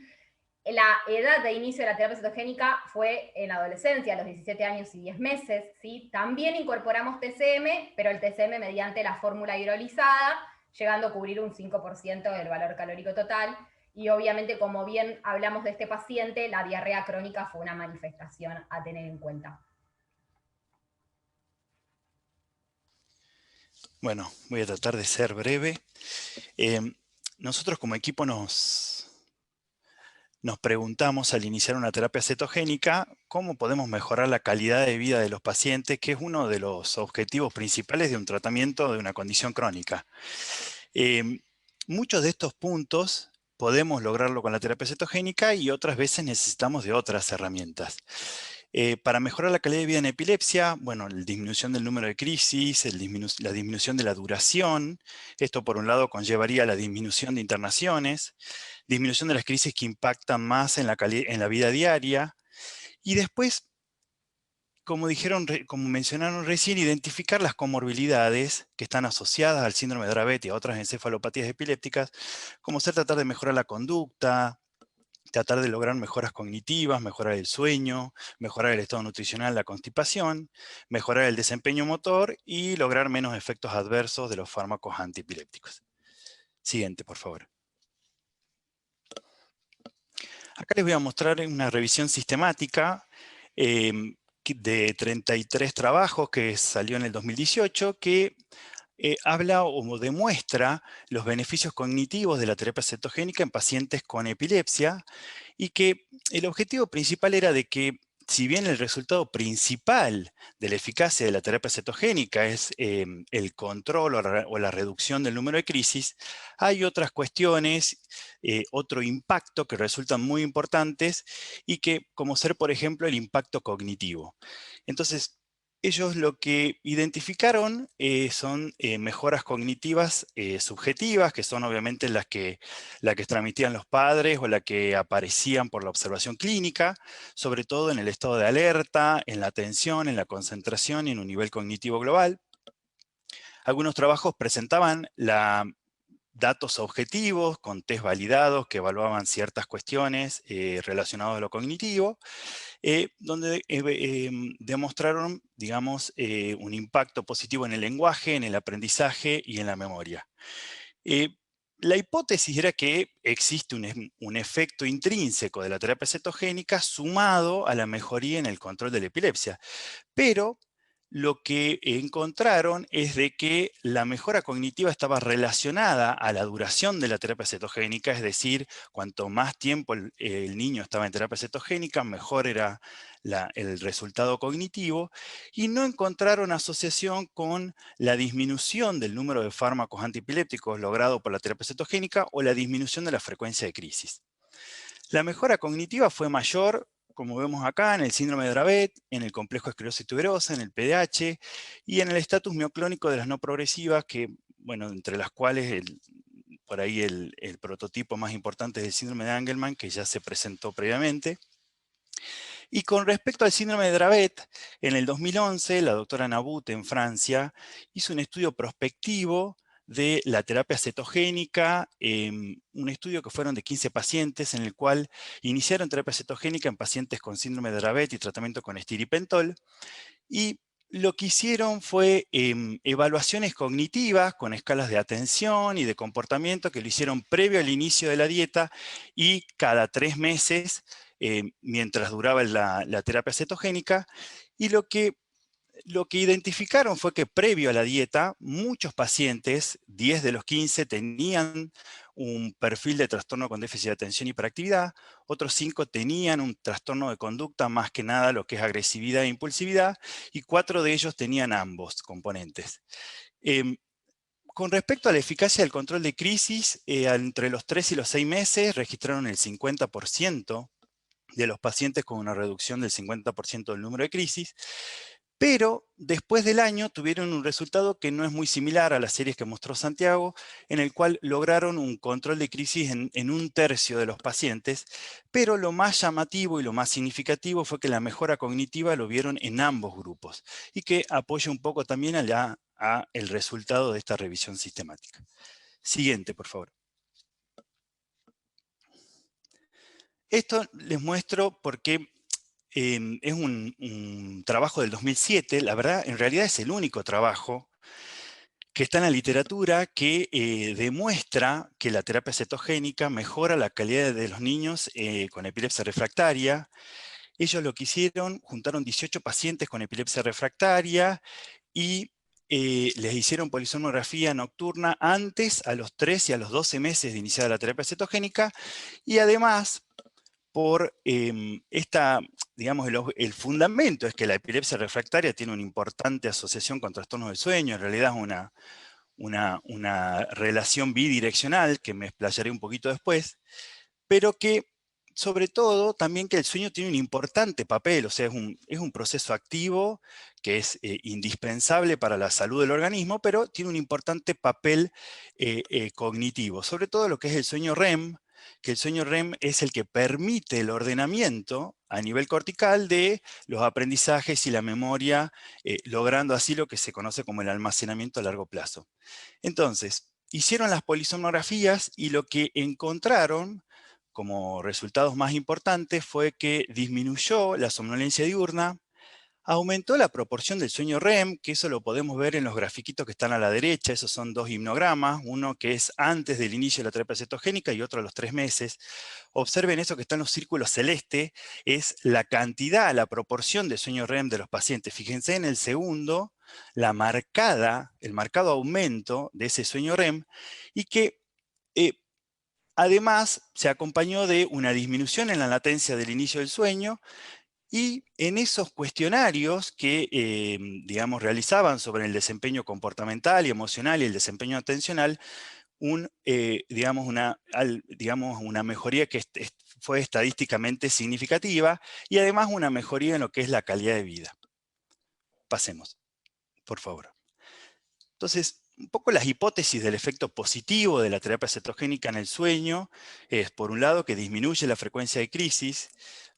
C: La edad de inicio de la terapia cetogénica fue en la adolescencia, a los 17 años y 10 meses, ¿sí? También incorporamos TCM, pero el TCM mediante la fórmula hidrolizada, llegando a cubrir un 5% del valor calórico total. Y obviamente, como bien hablamos de este paciente, la diarrea crónica fue una manifestación a tener en cuenta.
E: Bueno, voy a tratar de ser breve. Nosotros como equipo nos preguntamos al iniciar una terapia cetogénica cómo podemos mejorar la calidad de vida de los pacientes, que es uno de los objetivos principales de un tratamiento de una condición crónica. Muchos de estos puntos podemos lograrlo con la terapia cetogénica y otras veces necesitamos de otras herramientas. Para mejorar la calidad de vida en epilepsia, bueno, la disminución del número de crisis, la disminución de la duración, esto por un lado conllevaría la disminución de internaciones, disminución de las crisis que impactan más en la vida diaria, y después, como mencionaron recién, identificar las comorbilidades que están asociadas al síndrome de Dravet y a otras encefalopatías epilépticas, como tratar de mejorar la conducta, tratar de lograr mejoras cognitivas, mejorar el sueño, mejorar el estado nutricional, la constipación, mejorar el desempeño motor y lograr menos efectos adversos de los fármacos antiepilépticos. Siguiente, por favor. Acá les voy a mostrar una revisión sistemática de 33 trabajos que salió en el 2018 que habla o demuestra los beneficios cognitivos de la terapia cetogénica en pacientes con epilepsia y que el objetivo principal era de que, si bien el resultado principal de la eficacia de la terapia cetogénica es el control o la reducción del número de crisis, hay otras cuestiones, otro impacto que resultan muy importantes y que, como ser, por ejemplo, el impacto cognitivo. Entonces, ellos lo que identificaron son mejoras cognitivas subjetivas, que son obviamente las que transmitían los padres o las que aparecían por la observación clínica, sobre todo en el estado de alerta, en la atención, en la concentración y en un nivel cognitivo global. Algunos trabajos presentaban datos objetivos con test validados que evaluaban ciertas cuestiones relacionadas a lo cognitivo, donde demostraron, digamos, un impacto positivo en el lenguaje, en el aprendizaje y en la memoria. La hipótesis era que existe un efecto intrínseco de la terapia cetogénica sumado a la mejoría en el control de la epilepsia, pero lo que encontraron es de que la mejora cognitiva estaba relacionada a la duración de la terapia cetogénica, es decir, cuanto más tiempo el niño estaba en terapia cetogénica, mejor era el resultado cognitivo, y no encontraron asociación con la disminución del número de fármacos antiepilépticos logrado por la terapia cetogénica o la disminución de la frecuencia de crisis. La mejora cognitiva fue mayor, como vemos acá, en el síndrome de Dravet, en el complejo de esclerosis tuberosa, en el PDH y en el estatus mioclónico de las no progresivas, que, bueno, entre las cuales por ahí el prototipo más importante es el síndrome de Angelman, que ya se presentó previamente. Y con respecto al síndrome de Dravet, en el 2011, la doctora Nabut en Francia hizo un estudio prospectivo de la terapia cetogénica, un estudio que fueron de 15 pacientes en el cual iniciaron terapia cetogénica en pacientes con síndrome de Dravet y tratamiento con estiripentol, y lo que hicieron fue evaluaciones cognitivas con escalas de atención y de comportamiento que lo hicieron previo al inicio de la dieta y cada 3 meses mientras duraba la terapia cetogénica, y lo que identificaron fue que previo a la dieta, muchos pacientes, 10 de los 15, tenían un perfil de trastorno con déficit de atención y hiperactividad, otros 5 tenían un trastorno de conducta, más que nada lo que es agresividad e impulsividad, y 4 de ellos tenían ambos componentes. Con respecto a la eficacia del control de crisis, entre los 3 y los 6 meses registraron el 50% de los pacientes con una reducción del 50% del número de crisis, pero después del año tuvieron un resultado que no es muy similar a las series que mostró Santiago, en el cual lograron un control de crisis en un tercio de los pacientes, pero lo más llamativo y lo más significativo fue que la mejora cognitiva lo vieron en ambos grupos, y que apoya un poco también a el resultado de esta revisión sistemática. Siguiente, por favor. Esto les muestro porque es un trabajo del 2007, la verdad, en realidad es el único trabajo que está en la literatura, que demuestra que la terapia cetogénica mejora la calidad de los niños con epilepsia refractaria. Ellos lo que hicieron, juntaron 18 pacientes con epilepsia refractaria y les hicieron polisomnografía nocturna antes, a los 3 y a los 12 meses de iniciar la terapia cetogénica, y además, por digamos, el fundamento es que la epilepsia refractaria tiene una importante asociación con trastornos del sueño, en realidad es una relación bidireccional, que me explayaré un poquito después, pero que, sobre todo, también que el sueño tiene un importante papel, o sea, es un proceso activo que es indispensable para la salud del organismo, pero tiene un importante papel cognitivo, sobre todo lo que es el sueño REM, que el sueño REM es el que permite el ordenamiento a nivel cortical de los aprendizajes y la memoria, logrando así lo que se conoce como el almacenamiento a largo plazo. Entonces, hicieron las polisomnografías y lo que encontraron como resultados más importantes fue que disminuyó la somnolencia diurna, aumentó la proporción del sueño REM, que eso lo podemos ver en los grafiquitos que están a la derecha. Esos son dos himnogramas, uno que es antes del inicio de la terapia cetogénica y otro a los 3 meses. Observen eso que está en los círculos celestes, es la cantidad, la proporción de sueño REM de los pacientes. Fíjense en el segundo, el marcado aumento de ese sueño REM, y que además se acompañó de una disminución en la latencia del inicio del sueño. Y en esos cuestionarios que, digamos, realizaban sobre el desempeño comportamental y emocional y el desempeño atencional, digamos, una mejoría que fue estadísticamente significativa, y además una mejoría en lo que es la calidad de vida. Pasemos, por favor. Entonces, un poco las hipótesis del efecto positivo de la terapia cetogénica en el sueño es, por un lado, que disminuye la frecuencia de crisis.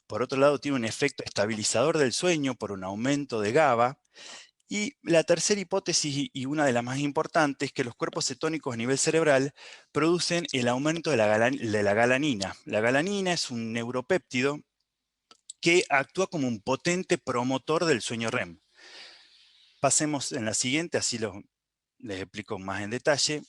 E: Por otro lado, tiene un efecto estabilizador del sueño por un aumento de GABA. Y la tercera hipótesis, y una de las más importantes, es que los cuerpos cetónicos a nivel cerebral producen el aumento de la galanina. La galanina es un neuropéptido que actúa como un potente promotor del sueño REM. Pasemos en la siguiente, así les explico más en detalle.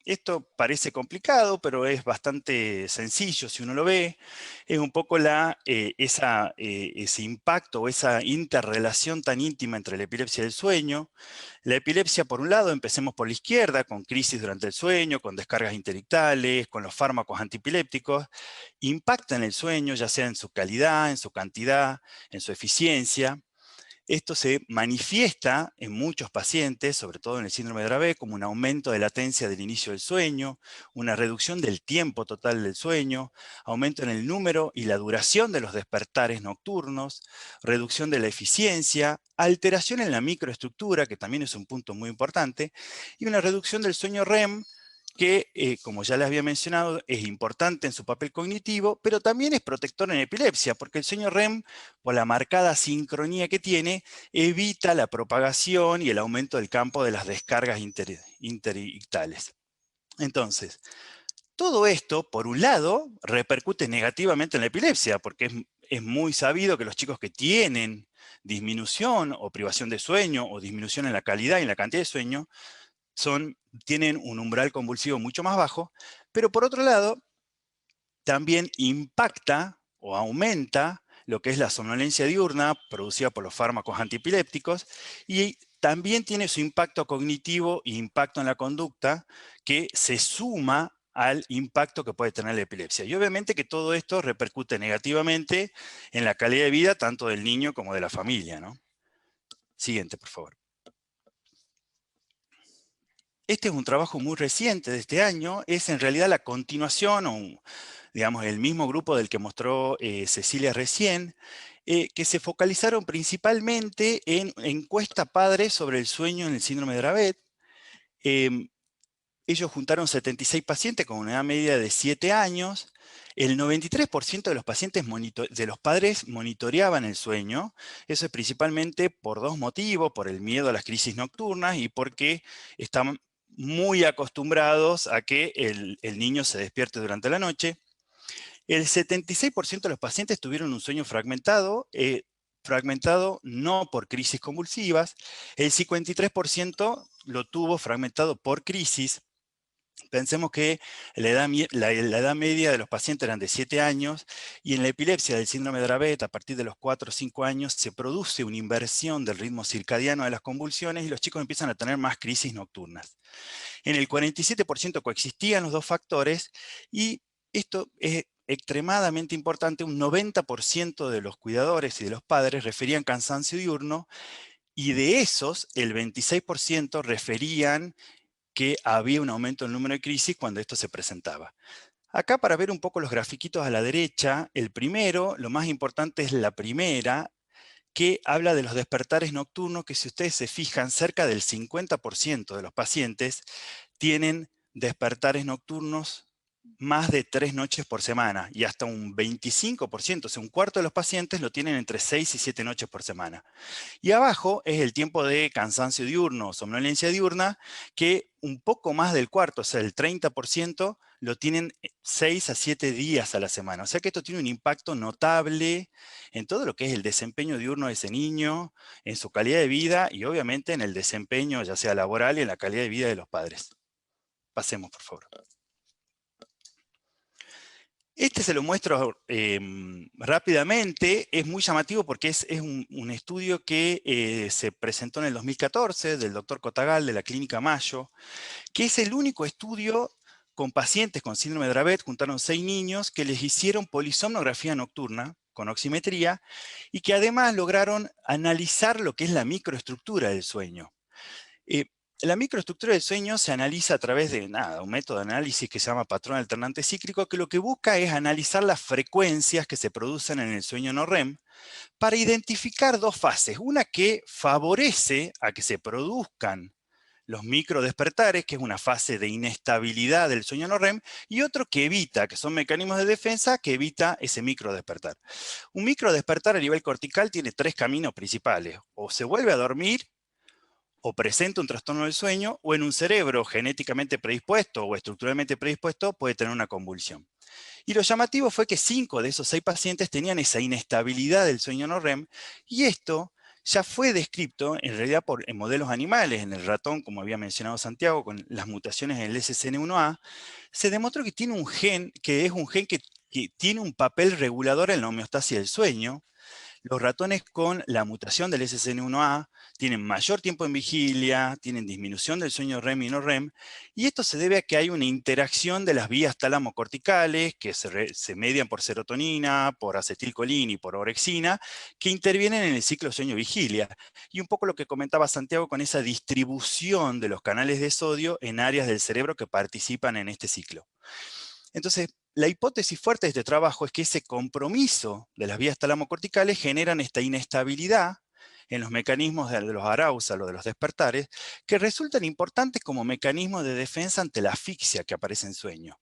E: Esto parece complicado, pero es bastante sencillo si uno lo ve. Es un poco ese impacto o esa interrelación tan íntima entre la epilepsia y el sueño. La epilepsia, por un lado, empecemos por la izquierda, con crisis durante el sueño, con descargas intelectuales, con los fármacos antipilépticos, impacta en el sueño, ya sea en su calidad, en su cantidad, en su eficiencia. Esto se manifiesta en muchos pacientes, sobre todo en el síndrome de Dravet, como un aumento de latencia del inicio del sueño, una reducción del tiempo total del sueño, aumento en el número y la duración de los despertares nocturnos, reducción de la eficiencia, alteración en la microestructura, que también es un punto muy importante, y una reducción del sueño REM, que, como ya les había mencionado, es importante en su papel cognitivo, pero también es protector en epilepsia, porque el sueño REM, por la marcada sincronía que tiene, evita la propagación y el aumento del campo de las descargas interictales. Entonces, todo esto, por un lado, repercute negativamente en la epilepsia, porque es muy sabido que los chicos que tienen disminución o privación de sueño, o disminución en la calidad y en la cantidad de sueño, tienen un umbral convulsivo mucho más bajo, pero por otro lado, también impacta o aumenta lo que es la somnolencia diurna producida por los fármacos antipilépticos, y también tiene su impacto cognitivo e impacto en la conducta, que se suma al impacto que puede tener la epilepsia. Y obviamente que todo esto repercute negativamente en la calidad de vida tanto del niño como de la familia, ¿no? Siguiente, por favor. Este es un trabajo muy reciente de este año, es en realidad la continuación, o digamos el mismo grupo del que mostró Cecilia recién, que se focalizaron principalmente en encuesta padres sobre el sueño en el síndrome de Dravet. Ellos juntaron 76 pacientes con una edad media de 7 años. El 93% de los pacientes de los padres monitoreaban el sueño. Eso es principalmente por dos motivos: por el miedo a las crisis nocturnas y porque estaban muy acostumbrados a que el niño se despierte durante la noche. El 76% de los pacientes tuvieron un sueño fragmentado, fragmentado no por crisis convulsivas, el 53% lo tuvo fragmentado por crisis. Pensemos que la edad media de los pacientes eran de 7 años y en la epilepsia del síndrome de Dravet, a partir de los 4 o 5 años, se produce una inversión del ritmo circadiano de las convulsiones y los chicos empiezan a tener más crisis nocturnas. En el 47% coexistían los dos factores y esto es extremadamente importante. Un 90% de los cuidadores y de los padres referían cansancio diurno y de esos el 26% referían que había un aumento del número de crisis cuando esto se presentaba. Acá, para ver un poco los grafiquitos a la derecha, el primero, lo más importante es la primera, que habla de los despertares nocturnos, que si ustedes se fijan, cerca del 50% de los pacientes tienen despertares nocturnos más de 3 noches por semana, y hasta un 25%, o sea, un cuarto de los pacientes lo tienen entre 6 y 7 noches por semana. Y abajo es el tiempo de cansancio diurno, somnolencia diurna, que un poco más del cuarto, o sea, el 30%, lo tienen 6 a 7 días a la semana. O sea que esto tiene un impacto notable en todo lo que es el desempeño diurno de ese niño, en su calidad de vida y obviamente en el desempeño, ya sea laboral y en la calidad de vida de los padres. Pasemos, por favor. Este se lo muestro rápidamente, es muy llamativo porque es un estudio que se presentó en el 2014 del doctor Cotagal de la Clínica Mayo, que es el único estudio con pacientes con síndrome de Dravet. Juntaron 6 niños que les hicieron polisomnografía nocturna con oximetría y que además lograron analizar lo que es la microestructura del sueño. La microestructura del sueño se analiza a través de un método de análisis que se llama patrón alternante cíclico, que lo que busca es analizar las frecuencias que se producen en el sueño no REM para identificar dos fases. Una que favorece a que se produzcan los microdespertares, que es una fase de inestabilidad del sueño no REM, y otro que evita, que son mecanismos de defensa, que evita ese microdespertar. Un microdespertar a nivel cortical tiene 3 caminos principales. O se vuelve a dormir, o presenta un trastorno del sueño, o en un cerebro genéticamente predispuesto o estructuralmente predispuesto puede tener una convulsión. Y lo llamativo fue que 5 de esos 6 pacientes tenían esa inestabilidad del sueño no REM, y esto ya fue descrito en realidad en modelos animales. En el ratón, como había mencionado Santiago, con las mutaciones en el SCN1A, se demostró que tiene un gen, que tiene un papel regulador en la homeostasia del sueño. Los ratones con la mutación del SCN1A tienen mayor tiempo en vigilia, tienen disminución del sueño REM y no REM, y esto se debe a que hay una interacción de las vías tálamo-corticales que se median por serotonina, por acetilcolina y por orexina, que intervienen en el ciclo sueño-vigilia. Y un poco lo que comentaba Santiago con esa distribución de los canales de sodio en áreas del cerebro que participan en este ciclo. Entonces, la hipótesis fuerte de este trabajo es que ese compromiso de las vías tálamo-corticales generan esta inestabilidad en los mecanismos de los arousal o de los despertares, que resultan importantes como mecanismos de defensa ante la asfixia que aparece en sueño.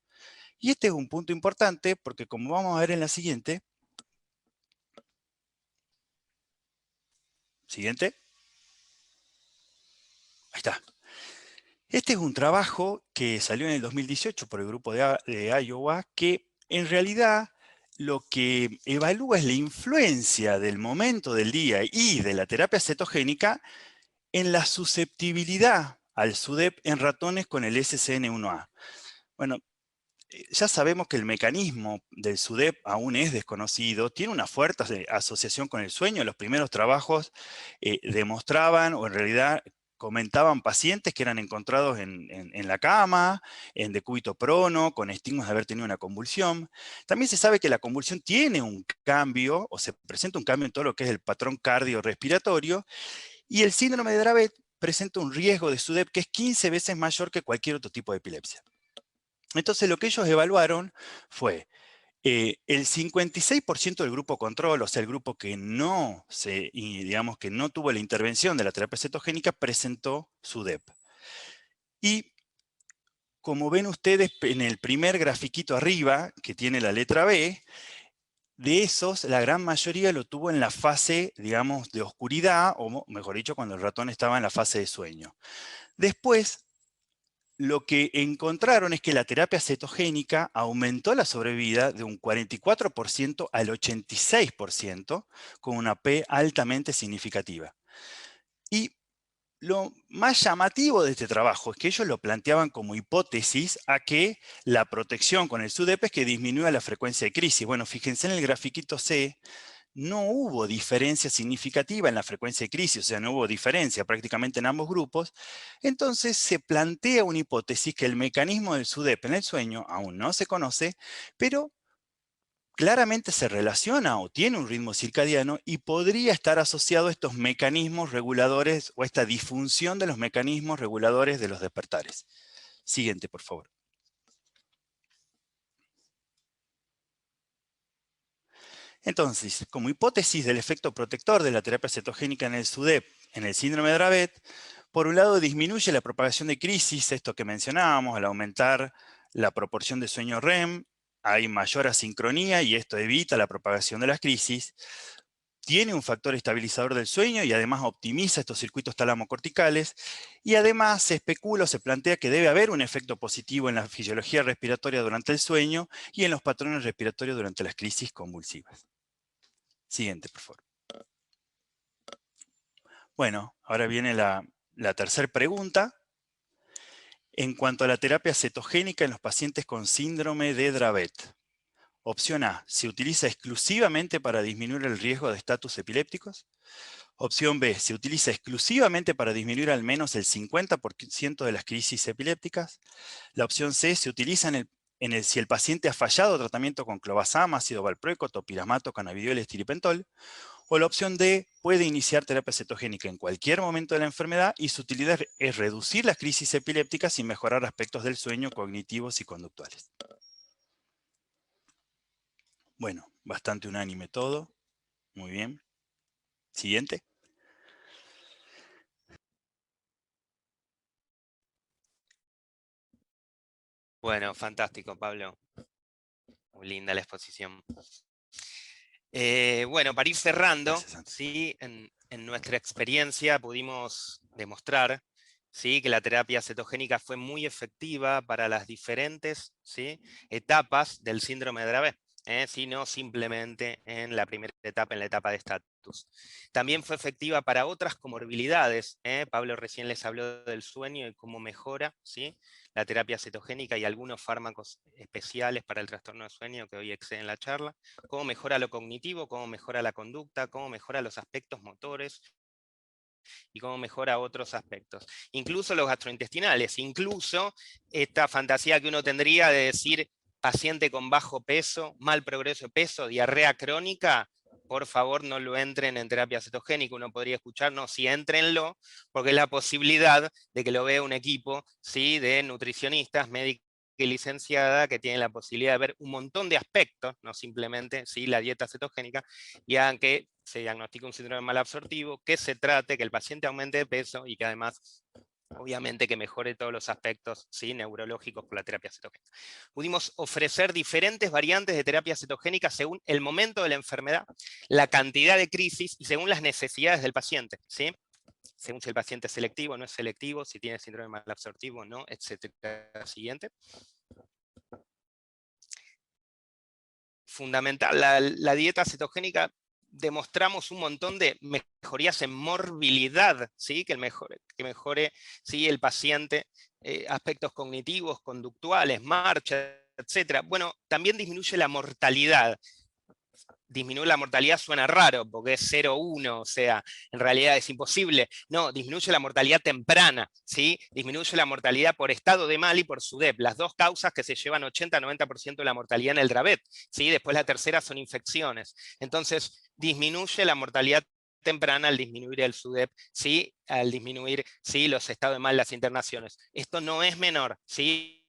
E: Y este es un punto importante porque, como vamos a ver en la siguiente. Siguiente. Ahí está. Este es un trabajo que salió en el 2018 por el grupo de Iowa, que en realidad lo que evalúa es la influencia del momento del día y de la terapia cetogénica en la susceptibilidad al SUDEP en ratones con el SCN1A. Bueno, ya sabemos que el mecanismo del SUDEP aún es desconocido, tiene una fuerte asociación con el sueño. Los primeros trabajos demostraban, o en realidad comentaban, pacientes que eran encontrados en la cama, en decúbito prono, con estigmas de haber tenido una convulsión. También se sabe que la convulsión tiene un cambio, o se presenta un cambio en todo lo que es el patrón cardiorrespiratorio, y el síndrome de Dravet presenta un riesgo de SUDEP que es 15 veces mayor que cualquier otro tipo de epilepsia. Entonces lo que ellos evaluaron fue el 56% del grupo control, o sea, el grupo que digamos que no tuvo la intervención de la terapia cetogénica, presentó SUDEP. Y como ven ustedes en el primer grafiquito arriba, que tiene la letra B, de esos, la gran mayoría lo tuvo en la fase, digamos, de oscuridad, o mejor dicho, cuando el ratón estaba en la fase de sueño. Después, lo que encontraron es que la terapia cetogénica aumentó la sobrevida de un 44% al 86%, con una P altamente significativa. Y lo más llamativo de este trabajo es que ellos lo planteaban como hipótesis a que la protección con el SUDEP es que disminuya la frecuencia de crisis. Bueno, fíjense en el grafiquito C, no hubo diferencia significativa en la frecuencia de crisis, o sea, no hubo diferencia prácticamente en ambos grupos. Entonces se plantea una hipótesis que el mecanismo del SUDEP en el sueño aún no se conoce, pero claramente se relaciona o tiene un ritmo circadiano y podría estar asociado a estos mecanismos reguladores o esta disfunción de los mecanismos reguladores de los despertares. Siguiente, por favor. Entonces, como hipótesis del efecto protector de la terapia cetogénica en el SUDEP, en el síndrome de Dravet, por un lado disminuye la propagación de crisis, esto que mencionábamos, al aumentar la proporción de sueño REM, hay mayor asincronía y esto evita la propagación de las crisis. Tiene un factor estabilizador del sueño y además optimiza estos circuitos talamocorticales. Y además se especula o se plantea que debe haber un efecto positivo en la fisiología respiratoria durante el sueño y en los patrones respiratorios durante las crisis convulsivas. Siguiente, por favor. Bueno, ahora viene la tercera pregunta. En cuanto a la terapia cetogénica en los pacientes con síndrome de Dravet. Opción A, ¿se utiliza exclusivamente para disminuir el riesgo de estatus epilépticos? Opción B, ¿se utiliza exclusivamente para disminuir al menos el 50% de las crisis epilépticas? La opción C, ¿se utiliza si el paciente ha fallado tratamiento con clobazam, ácido valproico, topiramato, cannabidiol, estiripentol? O la opción D, puede iniciar terapia cetogénica en cualquier momento de la enfermedad y su utilidad es reducir las crisis epilépticas y mejorar aspectos del sueño cognitivos y conductuales. Bueno, bastante unánime todo. Muy bien. Siguiente.
B: Bueno, fantástico, Pablo. Muy linda la exposición. Bueno, para ir cerrando, ¿sí? En nuestra experiencia pudimos demostrar, ¿sí?, que la terapia cetogénica fue muy efectiva para las diferentes, ¿sí?, etapas del síndrome de Dravet, sino simplemente en la primera etapa, en la etapa de estatus. También fue efectiva para otras comorbilidades. Pablo recién les habló del sueño y cómo mejora, ¿sí?, la terapia cetogénica y algunos fármacos especiales para el trastorno de sueño que hoy exceden la charla, cómo mejora lo cognitivo, cómo mejora la conducta, cómo mejora los aspectos motores y cómo mejora otros aspectos. Incluso los gastrointestinales, incluso esta fantasía que uno tendría de decir paciente con bajo peso, mal progreso de peso, diarrea crónica, por favor no lo entren en terapia cetogénica. Uno podría escuchar, no, sí, éntrenlo, porque es la posibilidad de que lo vea un equipo, ¿sí?, de nutricionistas, médicos y licenciada que tienen la posibilidad de ver un montón de aspectos, no simplemente, ¿sí?, la dieta cetogénica, y hagan que se diagnostique un síndrome malabsortivo, que se trate, que el paciente aumente de peso y que además, obviamente, que mejore todos los aspectos, ¿sí?, neurológicos con la terapia cetogénica. Pudimos ofrecer diferentes variantes de terapia cetogénica según el momento de la enfermedad, la cantidad de crisis y según las necesidades del paciente, ¿sí?, según si el paciente es selectivo o no es selectivo, si tiene síndrome malabsortivo o no, etcétera. Siguiente. Fundamental, la dieta cetogénica, demostramos un montón de mejorías en morbilidad, ¿sí?, que mejore, ¿sí?, el paciente, aspectos cognitivos, conductuales, marcha, etcétera. Bueno, también disminuye la mortalidad. Disminuir la mortalidad suena raro, porque es 0,1, o sea, en realidad es imposible. No, disminuye la mortalidad temprana, ¿sí? Disminuye la mortalidad por estado de mal y por SUDEP, las dos causas que se llevan 80-90% de la mortalidad en el Dravet, ¿sí? Después la tercera son infecciones. Entonces, disminuye la mortalidad temprana al disminuir el SUDEP, ¿sí?, al disminuir, ¿sí?, los estados de mal, las internaciones. Esto no es menor, ¿sí?,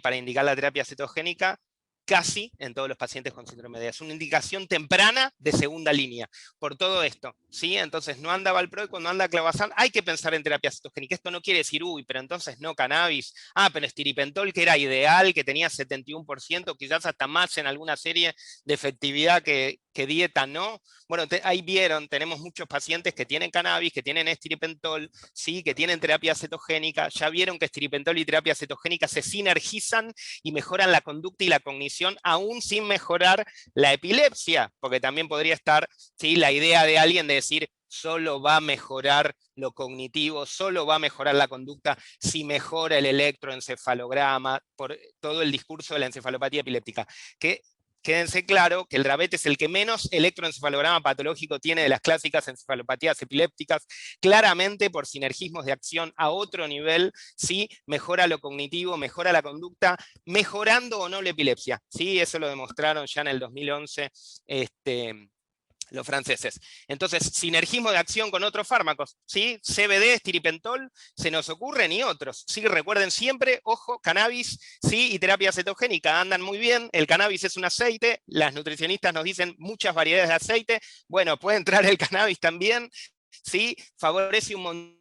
B: para indicar la terapia cetogénica, casi en todos los pacientes con síndrome de Dravet. Es una indicación temprana de segunda línea, por todo esto, ¿sí? Entonces no anda valproico, no anda clobazam, hay que pensar en terapia cetogénica. Esto no quiere decir, uy, pero entonces no cannabis, pero estiripentol, que era ideal, que tenía 71%, quizás hasta más en alguna serie de efectividad que que dieta no. Bueno, ahí vieron, tenemos muchos pacientes que tienen cannabis, que tienen estripentol, ¿sí? Que tienen terapia cetogénica. Ya vieron que estripentol y terapia cetogénica se sinergizan y mejoran la conducta y la cognición, aún sin mejorar la epilepsia, porque también podría estar, ¿sí?, la idea de alguien de decir, solo va a mejorar lo cognitivo, solo va a mejorar la conducta si mejora el electroencefalograma, por todo el discurso de la encefalopatía epiléptica. Que quédense claro que el Dravet es el que menos electroencefalograma patológico tiene de las clásicas encefalopatías epilépticas, claramente por sinergismos de acción a otro nivel, ¿sí? Mejora lo cognitivo, mejora la conducta, mejorando o no la epilepsia, ¿sí? Eso lo demostraron ya en el 2011 los franceses. Entonces, sinergismo de acción con otros fármacos, ¿sí? CBD, estiripentol, se nos ocurren y otros, ¿sí? Recuerden siempre, ojo, cannabis, ¿sí? Y terapia cetogénica andan muy bien. El cannabis es un aceite, las nutricionistas nos dicen muchas variedades de aceite. Bueno, puede entrar el cannabis también, ¿sí? Favorece un montón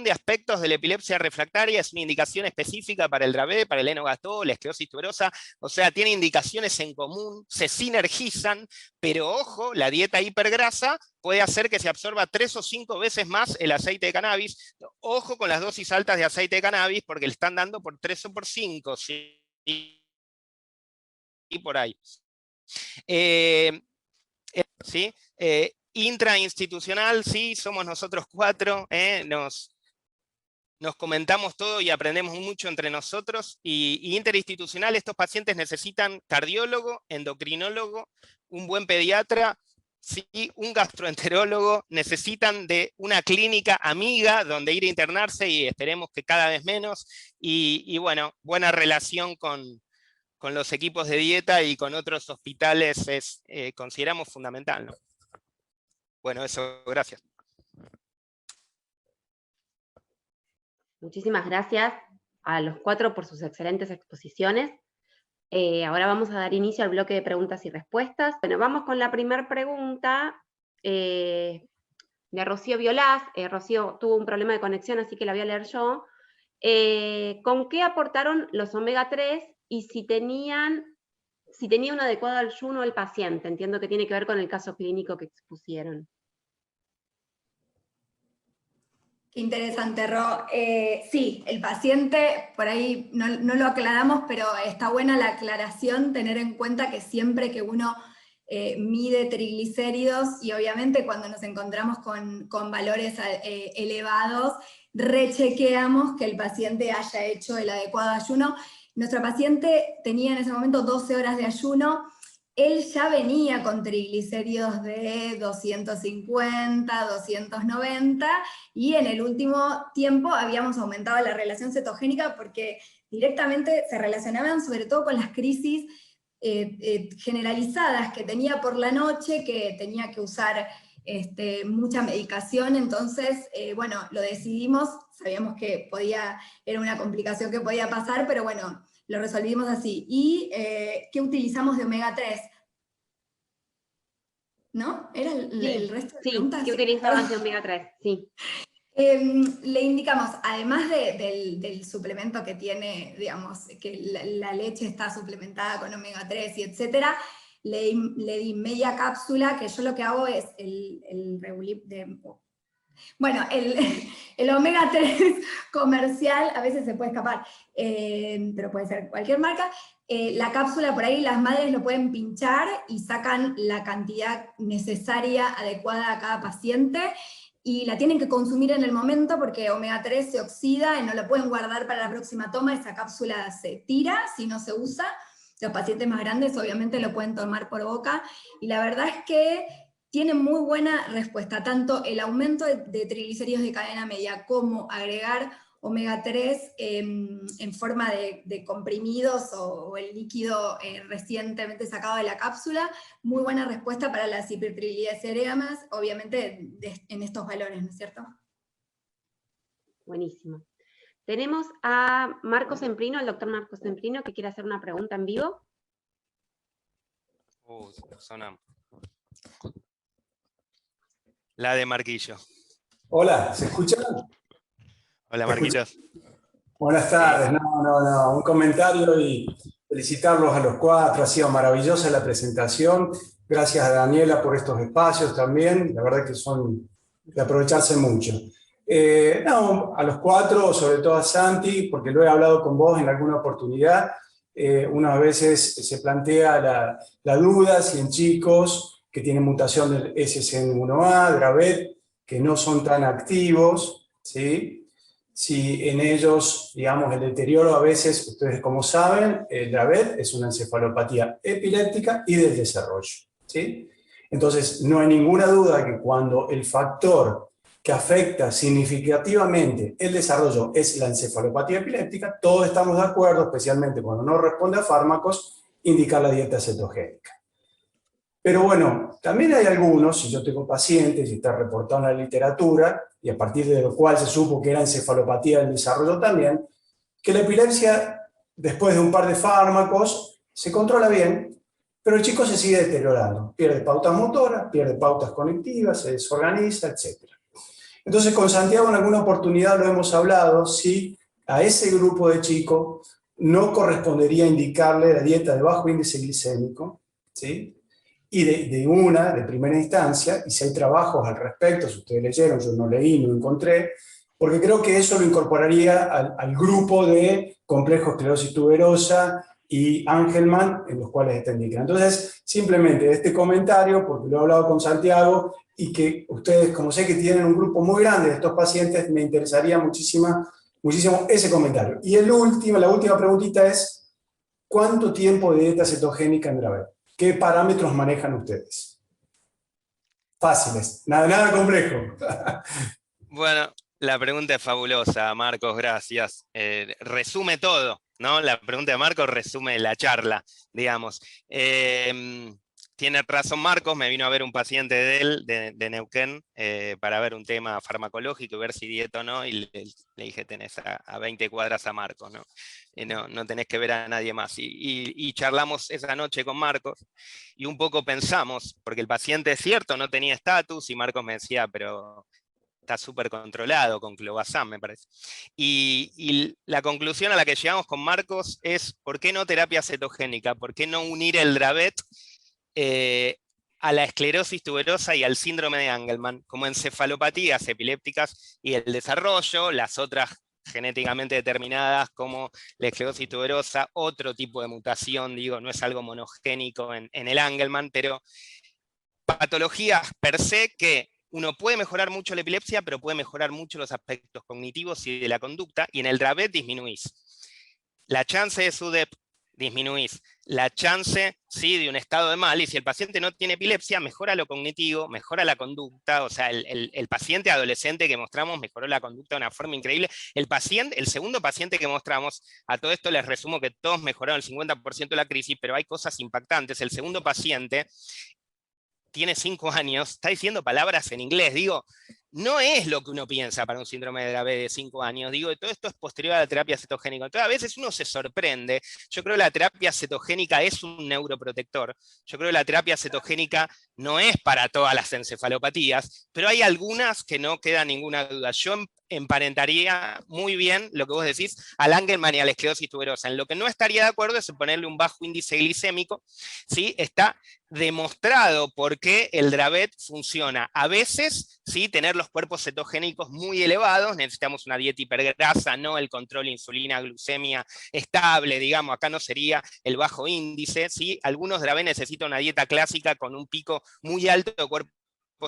B: de aspectos de la epilepsia refractaria, es una indicación específica para el Dravet, para el Lennox-Gastaut, la esclerosis tuberosa, o sea, tiene indicaciones en común, se sinergizan, pero ojo, la dieta hipergrasa puede hacer que se absorba 3 o 5 veces más el aceite de cannabis. Ojo con las dosis altas de aceite de cannabis, porque le están dando por 3 o por 5, ¿sí? Y por ahí. ¿Sí? Intrainstitucional, sí, somos nosotros 4, nos comentamos todo y aprendemos mucho entre nosotros. Y interinstitucional, estos pacientes necesitan cardiólogo, endocrinólogo, un buen pediatra, sí, un gastroenterólogo, necesitan de una clínica amiga donde ir a internarse, y esperemos que cada vez menos, y bueno, buena relación con los equipos de dieta y con otros hospitales es, consideramos fundamental, ¿no? Bueno, eso, gracias.
A: Muchísimas gracias a los 4 por sus excelentes exposiciones. Ahora vamos a dar inicio al bloque de preguntas y respuestas. Bueno, vamos con la primera pregunta de Rocío Violás. Rocío tuvo un problema de conexión, así que la voy a leer yo. ¿Con qué aportaron los omega 3 y si tenía un adecuado ayuno el paciente? Entiendo que tiene que ver con el caso clínico que expusieron.
D: Qué interesante, Ro. Sí, el paciente, por ahí no lo aclaramos, pero está buena la aclaración, tener en cuenta que siempre que uno mide triglicéridos, y obviamente cuando nos encontramos con valores elevados, rechequeamos que el paciente haya hecho el adecuado ayuno. Nuestra paciente tenía en ese momento 12 horas de ayuno. Él ya venía con triglicéridos de 250, 290, y en el último tiempo habíamos aumentado la relación cetogénica porque directamente se relacionaban sobre todo con las crisis generalizadas que tenía por la noche, que tenía que usar mucha medicación. Entonces, bueno, lo decidimos, sabíamos que era una complicación que podía pasar, pero bueno, lo resolvimos así. ¿Y qué utilizamos de omega 3? ¿No? ¿Era el resto de preguntas?
A: Sí, ¿qué utilizaban de omega 3? Sí.
D: Le indicamos, además del suplemento que tiene, digamos, que la leche está suplementada con omega 3 y etcétera, le di media cápsula, que yo lo que hago es el Reulip de... Bueno, el omega 3 comercial a veces se puede escapar, pero puede ser cualquier marca. La cápsula, por ahí las madres lo pueden pinchar y sacan la cantidad necesaria, adecuada a cada paciente, y la tienen que consumir en el momento porque omega 3 se oxida y no la pueden guardar para la próxima toma. Esa cápsula se tira si no se usa. Los pacientes más grandes obviamente lo pueden tomar por boca, y la verdad es que tiene muy buena respuesta, tanto el aumento de triglicéridos de cadena media como agregar omega 3 en forma de comprimidos o el líquido recientemente sacado de la cápsula. Muy buena respuesta para las hipertriglicéridas, obviamente en estos valores, ¿no es cierto?
A: Buenísimo. Tenemos a Marcos Semprino, el doctor Marcos Semprino, que quiere hacer una pregunta en vivo.
B: Sonamos. La de Marquillo.
F: Hola, ¿se escucha?
B: Hola, Marquillos.
F: Buenas tardes. No, un comentario y felicitarlos a los cuatro, ha sido maravillosa la presentación. Gracias a Daniela por estos espacios también, la verdad que son de aprovecharse mucho. No, a los cuatro, sobre todo a Santi, porque lo he hablado con vos en alguna oportunidad, unas veces se plantea la duda si en chicos que tienen mutación del SCN1A, Dravet, que no son tan activos, ¿sí? Si en ellos, digamos, el deterioro a veces, ustedes como saben, el Dravet es una encefalopatía epiléptica y del desarrollo, ¿sí? Entonces, no hay ninguna duda que cuando el factor que afecta significativamente el desarrollo es la encefalopatía epiléptica, todos estamos de acuerdo, especialmente cuando no responde a fármacos, indicar la dieta cetogénica. Pero bueno, también hay algunos, si yo tengo pacientes y está reportado en la literatura, y a partir de lo cual se supo que era encefalopatía del desarrollo también, que la epilepsia, después de un par de fármacos, se controla bien, pero el chico se sigue deteriorando. Pierde pautas motoras, pierde pautas conectivas, se desorganiza, etc. Entonces, con Santiago en alguna oportunidad lo hemos hablado, si a ese grupo de chicos no correspondería indicarle la dieta de bajo índice glicémico, ¿sí? Y de primera instancia, y si hay trabajos al respecto, si ustedes leyeron, yo no leí, no encontré, porque creo que eso lo incorporaría al grupo de complejo esclerosis tuberosa y Angelman, en los cuales está indicado. Entonces, simplemente este comentario, porque lo he hablado con Santiago, y que ustedes, como sé que tienen un grupo muy grande de estos pacientes, me interesaría muchísimo ese comentario. Y la última preguntita es, ¿cuánto tiempo de dieta cetogénica en Dravet? ¿Qué parámetros manejan ustedes? Fáciles, nada complejo.
B: Bueno, la pregunta es fabulosa, Marcos, gracias. Resume todo, ¿no? La pregunta de Marcos resume la charla, digamos. Tiene razón Marcos, me vino a ver un paciente de él, de Neuquén, para ver un tema farmacológico y ver si dieta o no, y le dije, tenés a 20 cuadras a Marcos, ¿no? No tenés que ver a nadie más. Y charlamos esa noche con Marcos, y un poco pensamos, porque el paciente es cierto, no tenía estatus, y Marcos me decía, pero está súper controlado con clobazam, me parece. Y la conclusión a la que llegamos con Marcos es, ¿por qué no terapia cetogénica? ¿Por qué no unir el Dravet a la esclerosis tuberosa y al síndrome de Angelman como encefalopatías epilépticas y el desarrollo, las otras genéticamente determinadas como la esclerosis tuberosa, otro tipo de mutación, digo, no es algo monogénico en el Angelman, pero patologías per se que uno puede mejorar mucho la epilepsia, pero puede mejorar mucho los aspectos cognitivos y de la conducta, y en el Dravet disminuís la chance de SUDEP, disminuís la chance, ¿sí?, de un estado de mal, y si el paciente no tiene epilepsia, mejora lo cognitivo, mejora la conducta, o sea, el paciente adolescente que mostramos mejoró la conducta de una forma increíble. El segundo paciente que mostramos, a todo esto les resumo que todos mejoraron el 50% de la crisis, pero hay cosas impactantes. El segundo paciente tiene 5 años, está diciendo palabras en inglés, digo, no es lo que uno piensa para un síndrome de Dravet de 5 años, digo, todo esto es posterior a la terapia cetogénica. Entonces, a veces uno se sorprende. Yo creo que la terapia cetogénica es un neuroprotector, yo creo que la terapia cetogénica no es para todas las encefalopatías, pero hay algunas que no queda ninguna duda. Yo emparentaría muy bien lo que vos decís al Angelman y a la esclerosis tuberosa. En lo que no estaría de acuerdo es en ponerle un bajo índice glicémico, ¿sí? Está demostrado por qué el Dravet funciona. A veces, ¿sí?, tener los cuerpos cetogénicos muy elevados, necesitamos una dieta hipergrasa, no el control insulina, glucemia estable, digamos, acá no sería el bajo índice, ¿sí? Algunos Dravet necesitan una dieta clásica con un pico muy alto de cuerpos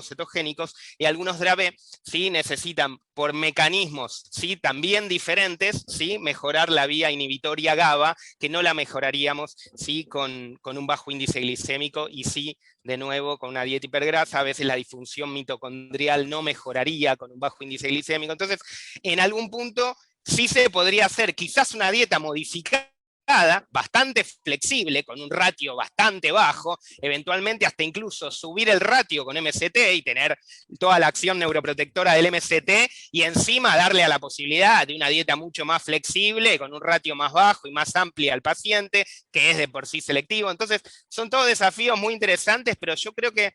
B: cetogénicos, y algunos Dravet, ¿sí?, necesitan por mecanismos, ¿sí?, también diferentes, ¿sí?, mejorar la vía inhibitoria GABA, que no la mejoraríamos, ¿sí?, con un bajo índice glicémico, y sí, de nuevo, con una dieta hipergrasa. A veces la disfunción mitocondrial no mejoraría con un bajo índice glicémico. Entonces, en algún punto sí se podría hacer quizás una dieta modificada, bastante flexible, con un ratio bastante bajo, eventualmente hasta incluso subir el ratio con MCT y tener toda la acción neuroprotectora del MCT, y encima darle a la posibilidad de una dieta mucho más flexible, con un ratio más bajo y más amplia al paciente, que es de por sí selectivo. Entonces, son todos desafíos muy interesantes, pero yo creo que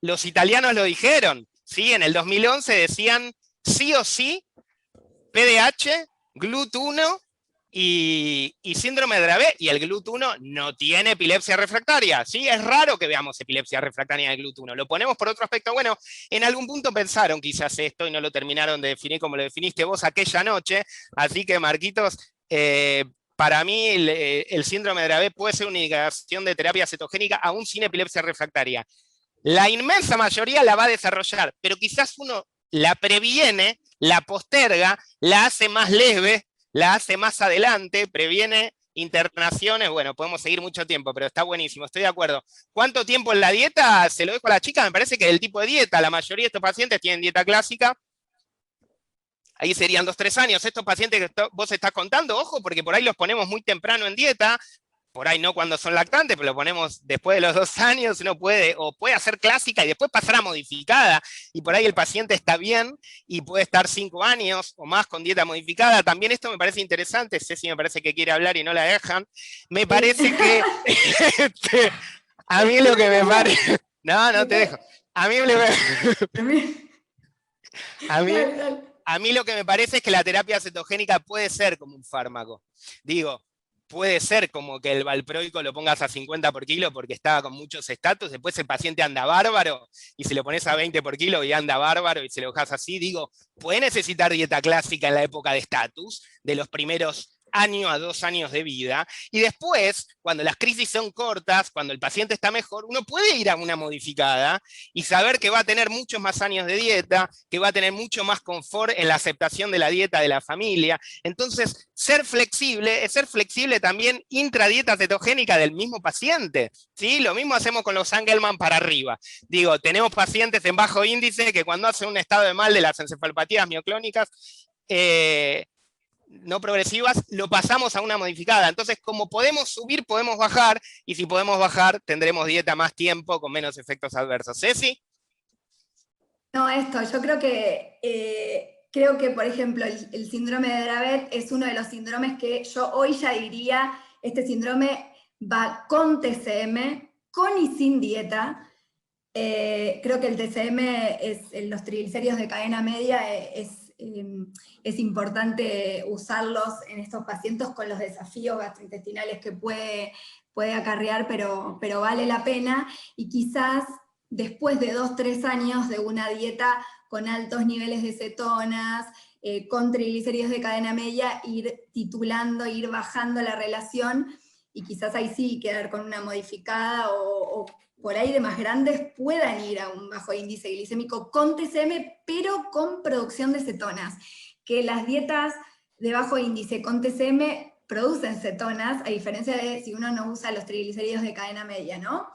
B: los italianos lo dijeron, ¿sí? En el 2011 decían, sí o sí, PDH, GLUT1 Y síndrome de Dravet y el GLUT1 no tiene epilepsia refractaria, ¿sí? Es raro que veamos epilepsia refractaria en el GLUT1. Lo ponemos por otro aspecto. Bueno, en algún punto pensaron quizás esto y no lo terminaron de definir como lo definiste vos aquella noche. Así que, Marquitos, para mí el síndrome de Dravet puede ser una indicación de terapia cetogénica aún sin epilepsia refractaria. La inmensa mayoría la va a desarrollar, pero quizás uno la previene, la posterga, la hace más leve, la hace más adelante, previene internaciones. Bueno, podemos seguir mucho tiempo, pero está buenísimo, estoy de acuerdo. ¿Cuánto tiempo en la dieta? Se lo dejo a la chica, me parece que el tipo de dieta, la mayoría de estos pacientes tienen dieta clásica. Ahí serían 2-3 años. Estos pacientes que vos estás contando, ojo, porque por ahí los ponemos muy temprano en dieta, por ahí no cuando son lactantes, pero lo ponemos después de los 2 años, uno puede, o puede hacer clásica y después pasar a modificada, y por ahí el paciente está bien, y puede estar 5 años o más con dieta modificada. También esto me parece interesante, Ceci me parece que quiere hablar y no la dejan. Me parece que, a mí lo que me parece... No te dejo. A mí lo que me parece es que la terapia cetogénica puede ser como un fármaco. Digo, puede ser como que el valproico lo pongas a 50 por kilo porque estaba con muchos estatus, después el paciente anda bárbaro, y si lo pones a 20 por kilo y anda bárbaro y se lo dejas así, digo, puede necesitar dieta clásica en la época de estatus, de los primeros 1 a 2 años de vida, y después, cuando las crisis son cortas, cuando el paciente está mejor, uno puede ir a una modificada y saber que va a tener muchos más años de dieta, que va a tener mucho más confort en la aceptación de la dieta de la familia. Entonces, ser flexible es ser flexible también intradieta cetogénica del mismo paciente, ¿sí? Lo mismo hacemos con los Angelman para arriba. Digo, tenemos pacientes en bajo índice que cuando hacen un estado de mal de las encefalopatías mioclónicas, no progresivas, lo pasamos a una modificada. Entonces, como podemos subir, podemos bajar, y si podemos bajar, tendremos dieta más tiempo, con menos efectos adversos. ¿Ceci?
D: No, yo creo que, por ejemplo, el síndrome de Dravet es uno de los síndromes que yo hoy ya diría, este síndrome va con TCM, con y sin dieta. Creo que el TCM, los triglicéridos de cadena media, es importante usarlos en estos pacientes con los desafíos gastrointestinales que puede acarrear, pero vale la pena, y quizás después de 2-3 años de una dieta con altos niveles de cetonas, con triglicéridos de cadena media, ir titulando, ir bajando la relación, y quizás ahí sí quedar con una modificada, o por ahí de más grandes puedan ir a un bajo índice glicémico con TCM, pero con producción de cetonas. Que las dietas de bajo índice con TCM producen cetonas, a diferencia de si uno no usa los triglicéridos de cadena media, ¿no?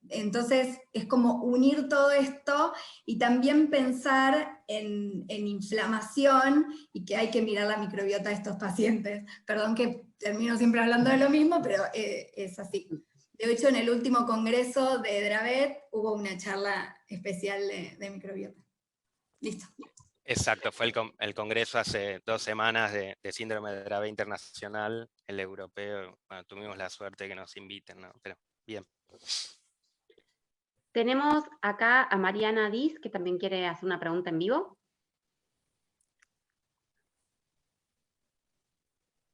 D: Entonces es como unir todo esto y también pensar en inflamación, y que hay que mirar la microbiota de estos pacientes. Perdón que termino siempre hablando de lo mismo, pero es así. De hecho, en el último congreso de Dravet hubo una charla especial de microbiota. Listo.
B: Exacto, fue el congreso hace 2 semanas de síndrome de Dravet internacional, el europeo. Bueno, tuvimos la suerte que nos inviten, ¿no? Pero bien.
A: Tenemos acá a Mariana Diz, que también quiere hacer una pregunta en vivo.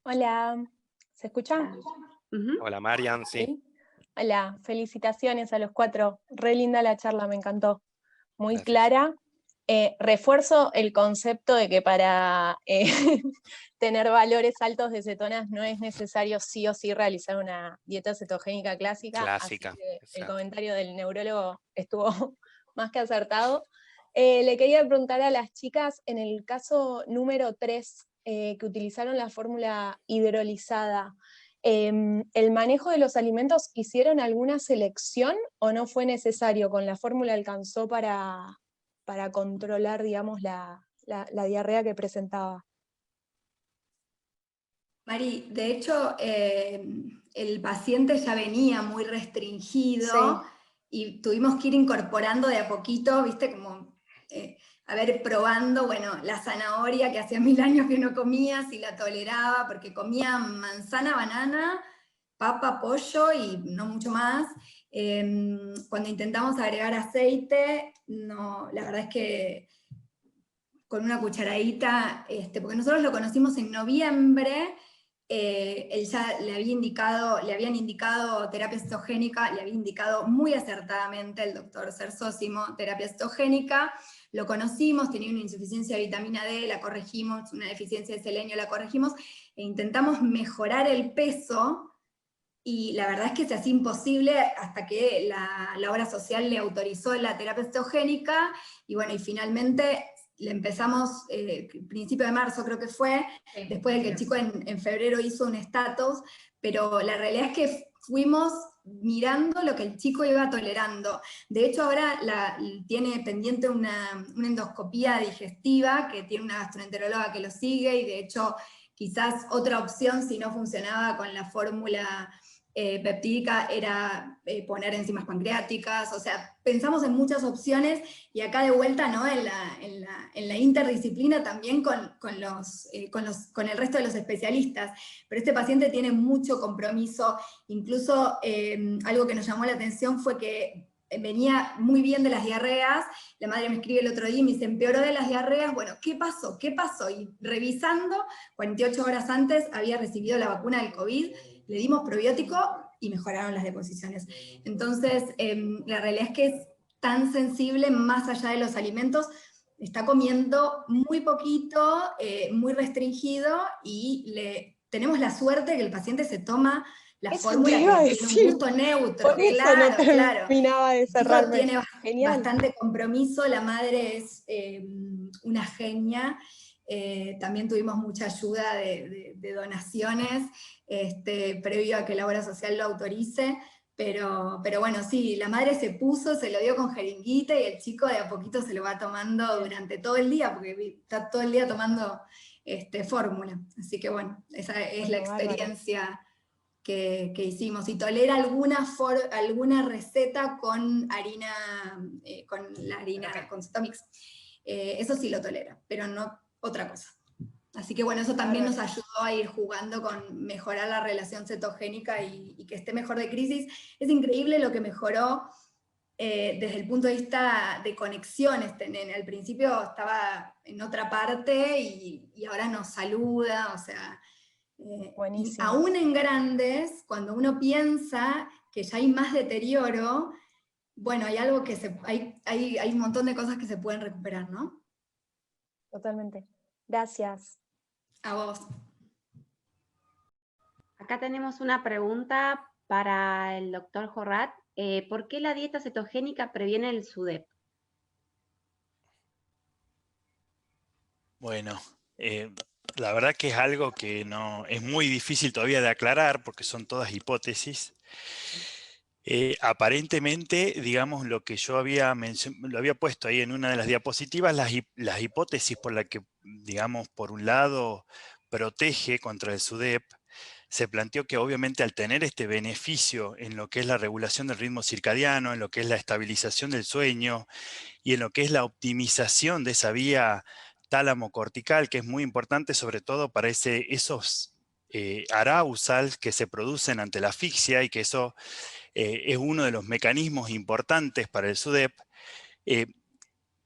G: Hola, ¿se escucha?
B: Hola Marian, sí.
G: Hola, felicitaciones a los 4. Re linda la charla, me encantó. Muy
B: Gracias.
G: clara. Refuerzo el concepto de que para tener valores altos de cetonas no es necesario sí o sí realizar una dieta cetogénica clásica. Así que el comentario del neurólogo estuvo más que acertado. Le quería preguntar a las chicas, en el caso número 3, que utilizaron la fórmula hidrolizada, ¿el manejo de los alimentos hicieron alguna selección o no fue necesario? ¿Con la fórmula alcanzó para controlar, digamos, la diarrea que presentaba?
D: Mari, de hecho, el paciente ya venía muy restringido, sí, y tuvimos que ir incorporando de a poquito, ¿viste? Como, a ver, probando, bueno, la zanahoria, que hacía 1000 años que no comía, si la toleraba, porque comía manzana, banana, papa, pollo y no mucho más. Cuando intentamos agregar aceite, no, la verdad es que con una cucharadita, porque nosotros lo conocimos en noviembre. Él ya le habían indicado terapia cetogénica, le había indicado muy acertadamente el doctor Cersósimo terapia cetogénica. Lo conocimos, tenía una insuficiencia de vitamina D, la corregimos, una deficiencia de selenio, la corregimos, e intentamos mejorar el peso, y la verdad es que se hacía imposible hasta que la obra social le autorizó la terapia cetogénica, y bueno, y finalmente le empezamos, principio de marzo creo que fue, sí, después de que el chico en febrero hizo un estatus, pero la realidad es que fuimos mirando lo que el chico iba tolerando. De hecho, ahora tiene pendiente una endoscopía digestiva, que tiene una gastroenteróloga que lo sigue, y de hecho, quizás otra opción, si no funcionaba con la fórmula peptídica, era poner enzimas pancreáticas. O sea, pensamos en muchas opciones, y acá de vuelta, ¿no?, en la interdisciplina también con el resto de los especialistas. Pero este paciente tiene mucho compromiso, incluso algo que nos llamó la atención fue que venía muy bien de las diarreas. La madre me escribe el otro día y me dice, empeoró de las diarreas. Bueno, ¿qué pasó? ¿Qué pasó? Y revisando, 48 horas antes había recibido la vacuna del COVID, le dimos probiótico y mejoraron las deposiciones. Entonces, la realidad es que es tan sensible, más allá de los alimentos, está comiendo muy poquito, muy restringido, y tenemos la suerte que el paciente se toma la fórmula que tiene un gusto neutro.
G: Por eso no terminaba de cerrarme.
D: Tiene bastante compromiso, la madre es una genia. También tuvimos mucha ayuda de donaciones, previo a que la obra social lo autorice, pero bueno, sí, la madre se puso, se lo dio con jeringuita, y el chico de a poquito se lo va tomando durante todo el día, porque está todo el día tomando fórmula. Así que bueno, esa es la experiencia que hicimos. Y tolera alguna receta con harina, con Cetomix. Eso sí lo tolera, pero no otra cosa. Así que bueno, eso también nos ayudó a ir jugando con mejorar la relación cetogénica y que esté mejor de crisis. Es increíble lo que mejoró desde el punto de vista de conexión este nene. Al principio estaba en otra parte y ahora nos saluda, o sea, y aún en grandes, cuando uno piensa que ya hay más deterioro, bueno, hay algo que hay un montón de cosas que se pueden recuperar, ¿no?
G: Totalmente. Gracias.
D: A vos.
A: Acá tenemos una pregunta para el doctor Jorrat. ¿Por qué la dieta cetogénica previene el SUDEP?
E: Bueno, la verdad que es algo que no es muy difícil todavía de aclarar, porque son todas hipótesis. Aparentemente, digamos, lo que yo lo había puesto ahí en una de las diapositivas, las hipótesis por la que, digamos, por un lado protege contra el SUDEP, se planteó que obviamente al tener este beneficio en lo que es la regulación del ritmo circadiano, en lo que es la estabilización del sueño y en lo que es la optimización de esa vía tálamo-cortical, que es muy importante sobre todo para esos arousals que se producen ante la asfixia, y que eso es uno de los mecanismos importantes para el SUDEP,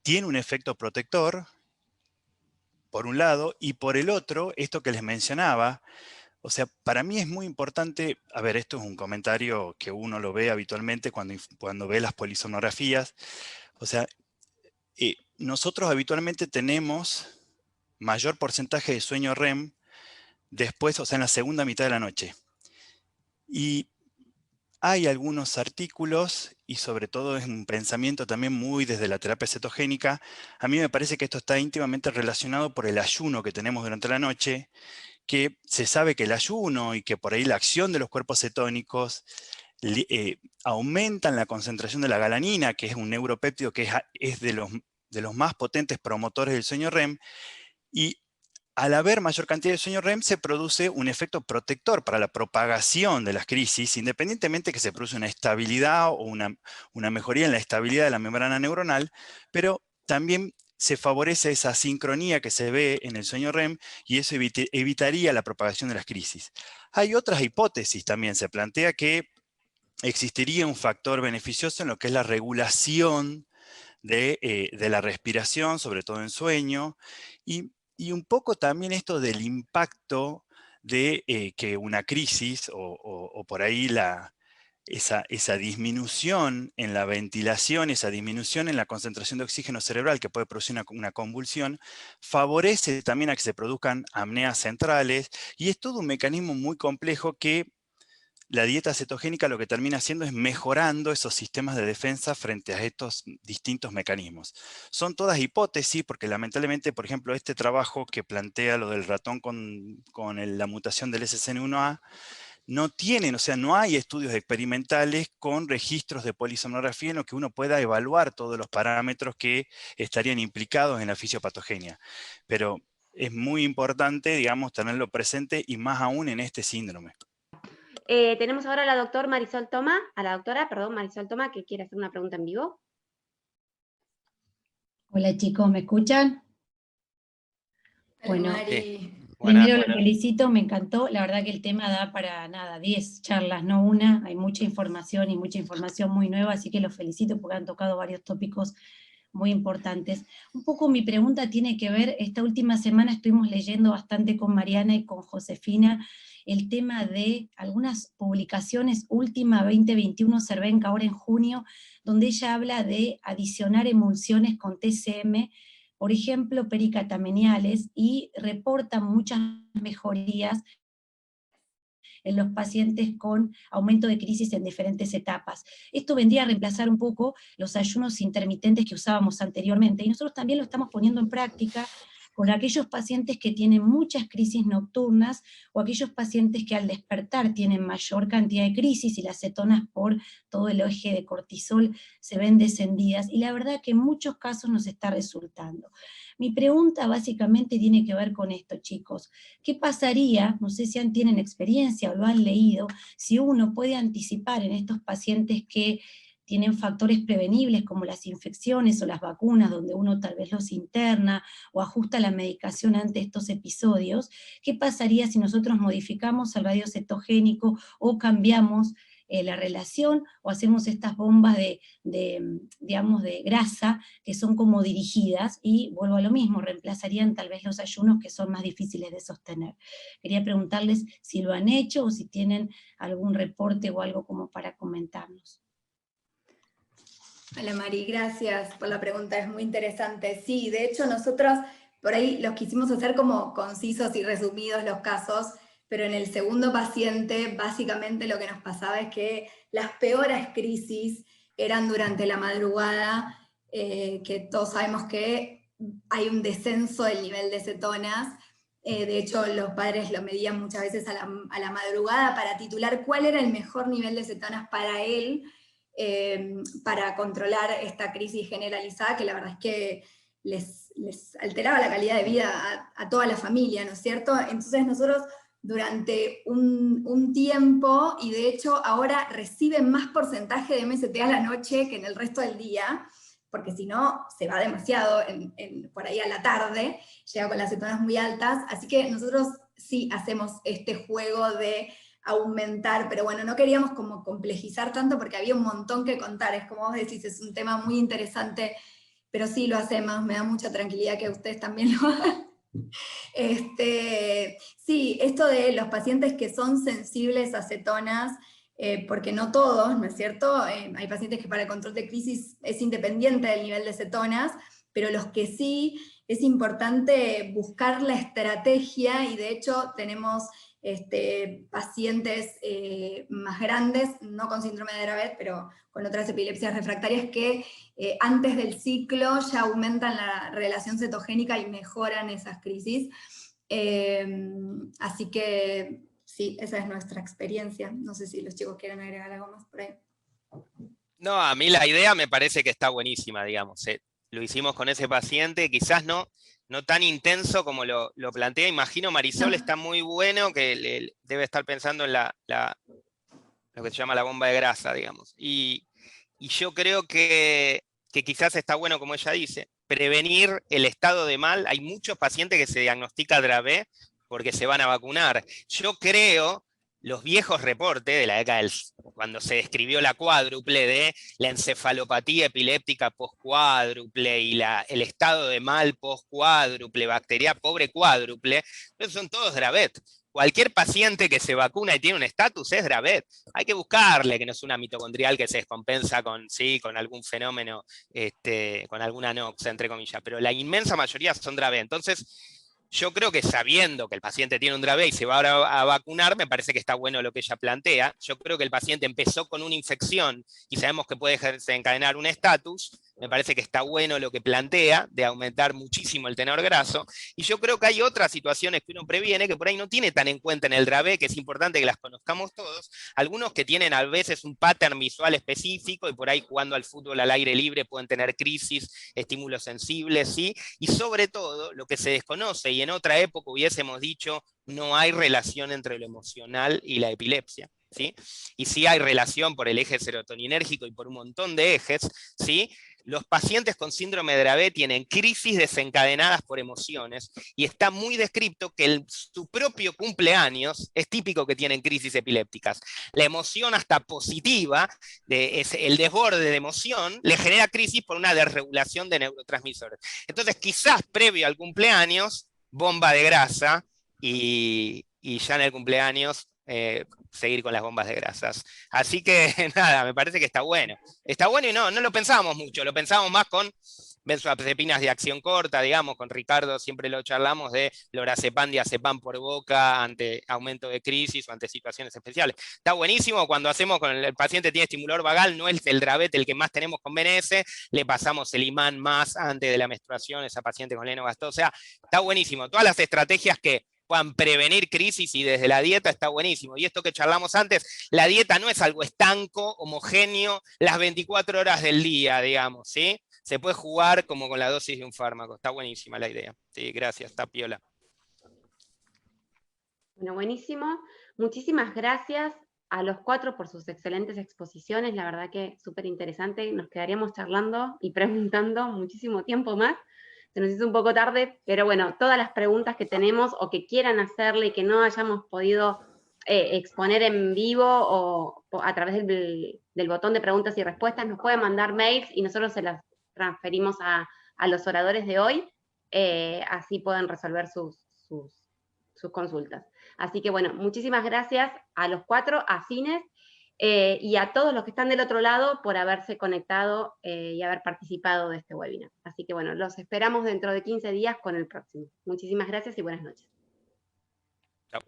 E: tiene un efecto protector, por un lado, y por el otro, esto que les mencionaba. O sea, para mí es muy importante, a ver, esto es un comentario que uno lo ve habitualmente cuando ve las polisomnografías. O sea, nosotros habitualmente tenemos mayor porcentaje de sueño REM después, o sea, en la segunda mitad de la noche. Y hay algunos artículos, y sobre todo es un pensamiento también muy desde la terapia cetogénica, a mí me parece que esto está íntimamente relacionado por el ayuno que tenemos durante la noche, que se sabe que el ayuno y que por ahí la acción de los cuerpos cetónicos aumentan la concentración de la galanina, que es un neuropéptido que es de los más potentes promotores del sueño REM, y al haber mayor cantidad de sueño REM se produce un efecto protector para la propagación de las crisis, independientemente que se produce una estabilidad o una mejoría en la estabilidad de la membrana neuronal, pero también se favorece esa sincronía que se ve en el sueño REM, y eso evitaría la propagación de las crisis. Hay otras hipótesis también. Se plantea que existiría un factor beneficioso en lo que es la regulación de la respiración, sobre todo en sueño, y un poco también esto del impacto de que una crisis o por ahí esa disminución en la ventilación, esa disminución en la concentración de oxígeno cerebral que puede producir una convulsión, favorece también a que se produzcan apneas centrales, y es todo un mecanismo muy complejo que la dieta cetogénica lo que termina haciendo es mejorando esos sistemas de defensa frente a estos distintos mecanismos. Son todas hipótesis, porque lamentablemente, por ejemplo, este trabajo que plantea lo del ratón con la mutación del SCN1A, no tienen, o sea, no hay estudios experimentales con registros de polisomnografía en los que uno pueda evaluar todos los parámetros que estarían implicados en la fisiopatogenia. Pero es muy importante, digamos, tenerlo presente, y más aún en este síndrome.
A: Tenemos ahora a la doctora Marisol Toma, Marisol Toma, que quiere hacer una pregunta en vivo.
H: Hola chicos, ¿me escuchan?
D: Bueno,
H: primero los felicito, me encantó, la verdad que el tema da para nada, 10 charlas, no una, hay mucha información y mucha información muy nueva, así que los felicito porque han tocado varios tópicos muy importantes. Un poco mi pregunta tiene que ver, esta última semana estuvimos leyendo bastante con Mariana y con Josefina el tema de algunas publicaciones, última 2021 Cervenka, ahora en junio, donde ella habla de adicionar emulsiones con TCM, por ejemplo, pericatameniales, y reporta muchas mejorías en los pacientes con aumento de crisis en diferentes etapas. Esto vendría a reemplazar un poco los ayunos intermitentes que usábamos anteriormente, y nosotros también lo estamos poniendo en práctica con aquellos pacientes que tienen muchas crisis nocturnas, o aquellos pacientes que al despertar tienen mayor cantidad de crisis, y las cetonas por todo el eje de cortisol se ven descendidas, y la verdad que en muchos casos nos está resultando. Mi pregunta básicamente tiene que ver con esto, chicos. ¿Qué pasaría, no sé si tienen experiencia o lo han leído, si uno puede anticipar en estos pacientes que tienen factores prevenibles como las infecciones o las vacunas, donde uno tal vez los interna o ajusta la medicación ante estos episodios? ¿Qué pasaría si nosotros modificamos el radio cetogénico o cambiamos la relación, o hacemos estas bombas digamos, de grasa que son como dirigidas, y vuelvo a lo mismo, reemplazarían tal vez los ayunos que son más difíciles de sostener? Quería preguntarles si lo han hecho o si tienen algún reporte o algo como para comentarnos.
D: Hola Mari, gracias por la pregunta, es muy interesante. Sí, de hecho nosotros por ahí los quisimos hacer como concisos y resumidos los casos, pero en el segundo paciente básicamente lo que nos pasaba es que las peores crisis eran durante la madrugada, que todos sabemos que hay un descenso del nivel de cetonas. De hecho, los padres lo medían muchas veces a la madrugada para titular cuál era el mejor nivel de cetonas para él, para controlar esta crisis generalizada, que la verdad es que les alteraba la calidad de vida a toda la familia, ¿no es cierto? Entonces nosotros durante un tiempo, y de hecho ahora reciben más porcentaje de MST a la noche que en el resto del día, porque si no se va demasiado por ahí a la tarde, llega con las cetonas muy altas, así que nosotros sí hacemos este juego de aumentar, pero bueno, no queríamos como complejizar tanto porque había un montón que contar, es como vos decís, es un tema muy interesante, pero sí lo hacemos, me da mucha tranquilidad que ustedes también lo hagan. Sí, esto de los pacientes que son sensibles a cetonas, porque no todos, ¿no es cierto? Hay pacientes que para el control de crisis es independiente del nivel de cetonas, pero los que sí, es importante buscar la estrategia, y de hecho tenemos pacientes más grandes, no con síndrome de Dravet, pero con otras epilepsias refractarias, que antes del ciclo ya aumentan la relación cetogénica y mejoran esas crisis. Así que sí, esa es nuestra experiencia. No sé si los chicos quieren agregar algo más por ahí.
B: No, a mí la idea me parece que está buenísima, digamos. Lo hicimos con ese paciente, quizás no tan intenso como lo plantea. Imagino Marisol está muy bueno, que debe estar pensando en lo que se llama la bomba de grasa, digamos. Y yo creo que quizás está bueno, como ella dice, prevenir el estado de mal. Hay muchos pacientes que se diagnostica Dravet porque se van a vacunar. Yo creo los viejos reportes de la década cuando se describió la cuádruple de la encefalopatía epiléptica postcuádruple y el estado de mal postcuádruple, bacteria pobre cuádruple, esos son todos Dravet. Cualquier paciente que se vacuna y tiene un estatus es Dravet. Hay que buscarle que no es una mitocondrial que se descompensa con algún fenómeno, con alguna nox, entre comillas, pero la inmensa mayoría son Dravet. Entonces, yo creo que sabiendo que el paciente tiene un Dravet y se va a vacunar, me parece que está bueno lo que ella plantea. Yo creo que el paciente empezó con una infección y sabemos que puede desencadenar un estatus. Me parece que está bueno lo que plantea de aumentar muchísimo el tenor graso. Y yo creo que hay otras situaciones que uno previene que por ahí no tiene tan en cuenta en el Dravet, que es importante que las conozcamos todos. Algunos que tienen a veces un pattern visual específico y por ahí jugando al fútbol al aire libre pueden tener crisis, estímulos sensibles, ¿sí? Y sobre todo, lo que se desconoce, y en otra época hubiésemos dicho, no hay relación entre lo emocional y la epilepsia, ¿sí? Y sí hay relación por el eje serotoninérgico y por un montón de ejes, ¿sí? Los pacientes con síndrome de Dravet tienen crisis desencadenadas por emociones y está muy descrito que su propio cumpleaños es típico que tienen crisis epilépticas. La emoción hasta positiva, el desborde de emoción, le genera crisis por una desregulación de neurotransmisores. Entonces quizás previo al cumpleaños, bomba de grasa y ya en el cumpleaños seguir con las bombas de grasas. Así que nada, me parece que está bueno. Está bueno y no lo pensábamos mucho, lo pensábamos más con benzodiazepinas de acción corta, digamos, con Ricardo siempre lo charlamos de lorazepam, diazepam por boca ante aumento de crisis o ante situaciones especiales. Está buenísimo cuando hacemos con el paciente tiene estimulador vagal, no es el Dravet el que más tenemos con BNS, le pasamos el imán más antes de la menstruación a esa paciente con Lennox-Gastaut. O sea, está buenísimo. Todas las estrategias que puedan prevenir crisis y desde la dieta está buenísimo. Y esto que charlamos antes, la dieta no es algo estanco, homogéneo, las 24 horas del día, digamos, ¿sí? Se puede jugar como con la dosis de un fármaco. Está buenísima la idea. Sí, gracias, está piola.
A: Bueno, buenísimo. Muchísimas gracias a los 4 por sus excelentes exposiciones. La verdad que súper interesante. Nos quedaríamos charlando y preguntando muchísimo tiempo más. Se nos hizo un poco tarde, pero bueno, todas las preguntas que tenemos o que quieran hacerle y que no hayamos podido exponer en vivo o a través del botón de preguntas y respuestas, nos pueden mandar mails y nosotros se las transferimos a los oradores de hoy, así pueden resolver sus consultas. Así que bueno, muchísimas gracias a los 4, a Cines, y a todos los que están del otro lado por haberse conectado y haber participado de este webinar. Así que bueno, los esperamos dentro de 15 días con el próximo. Muchísimas gracias y buenas noches.
B: Chao.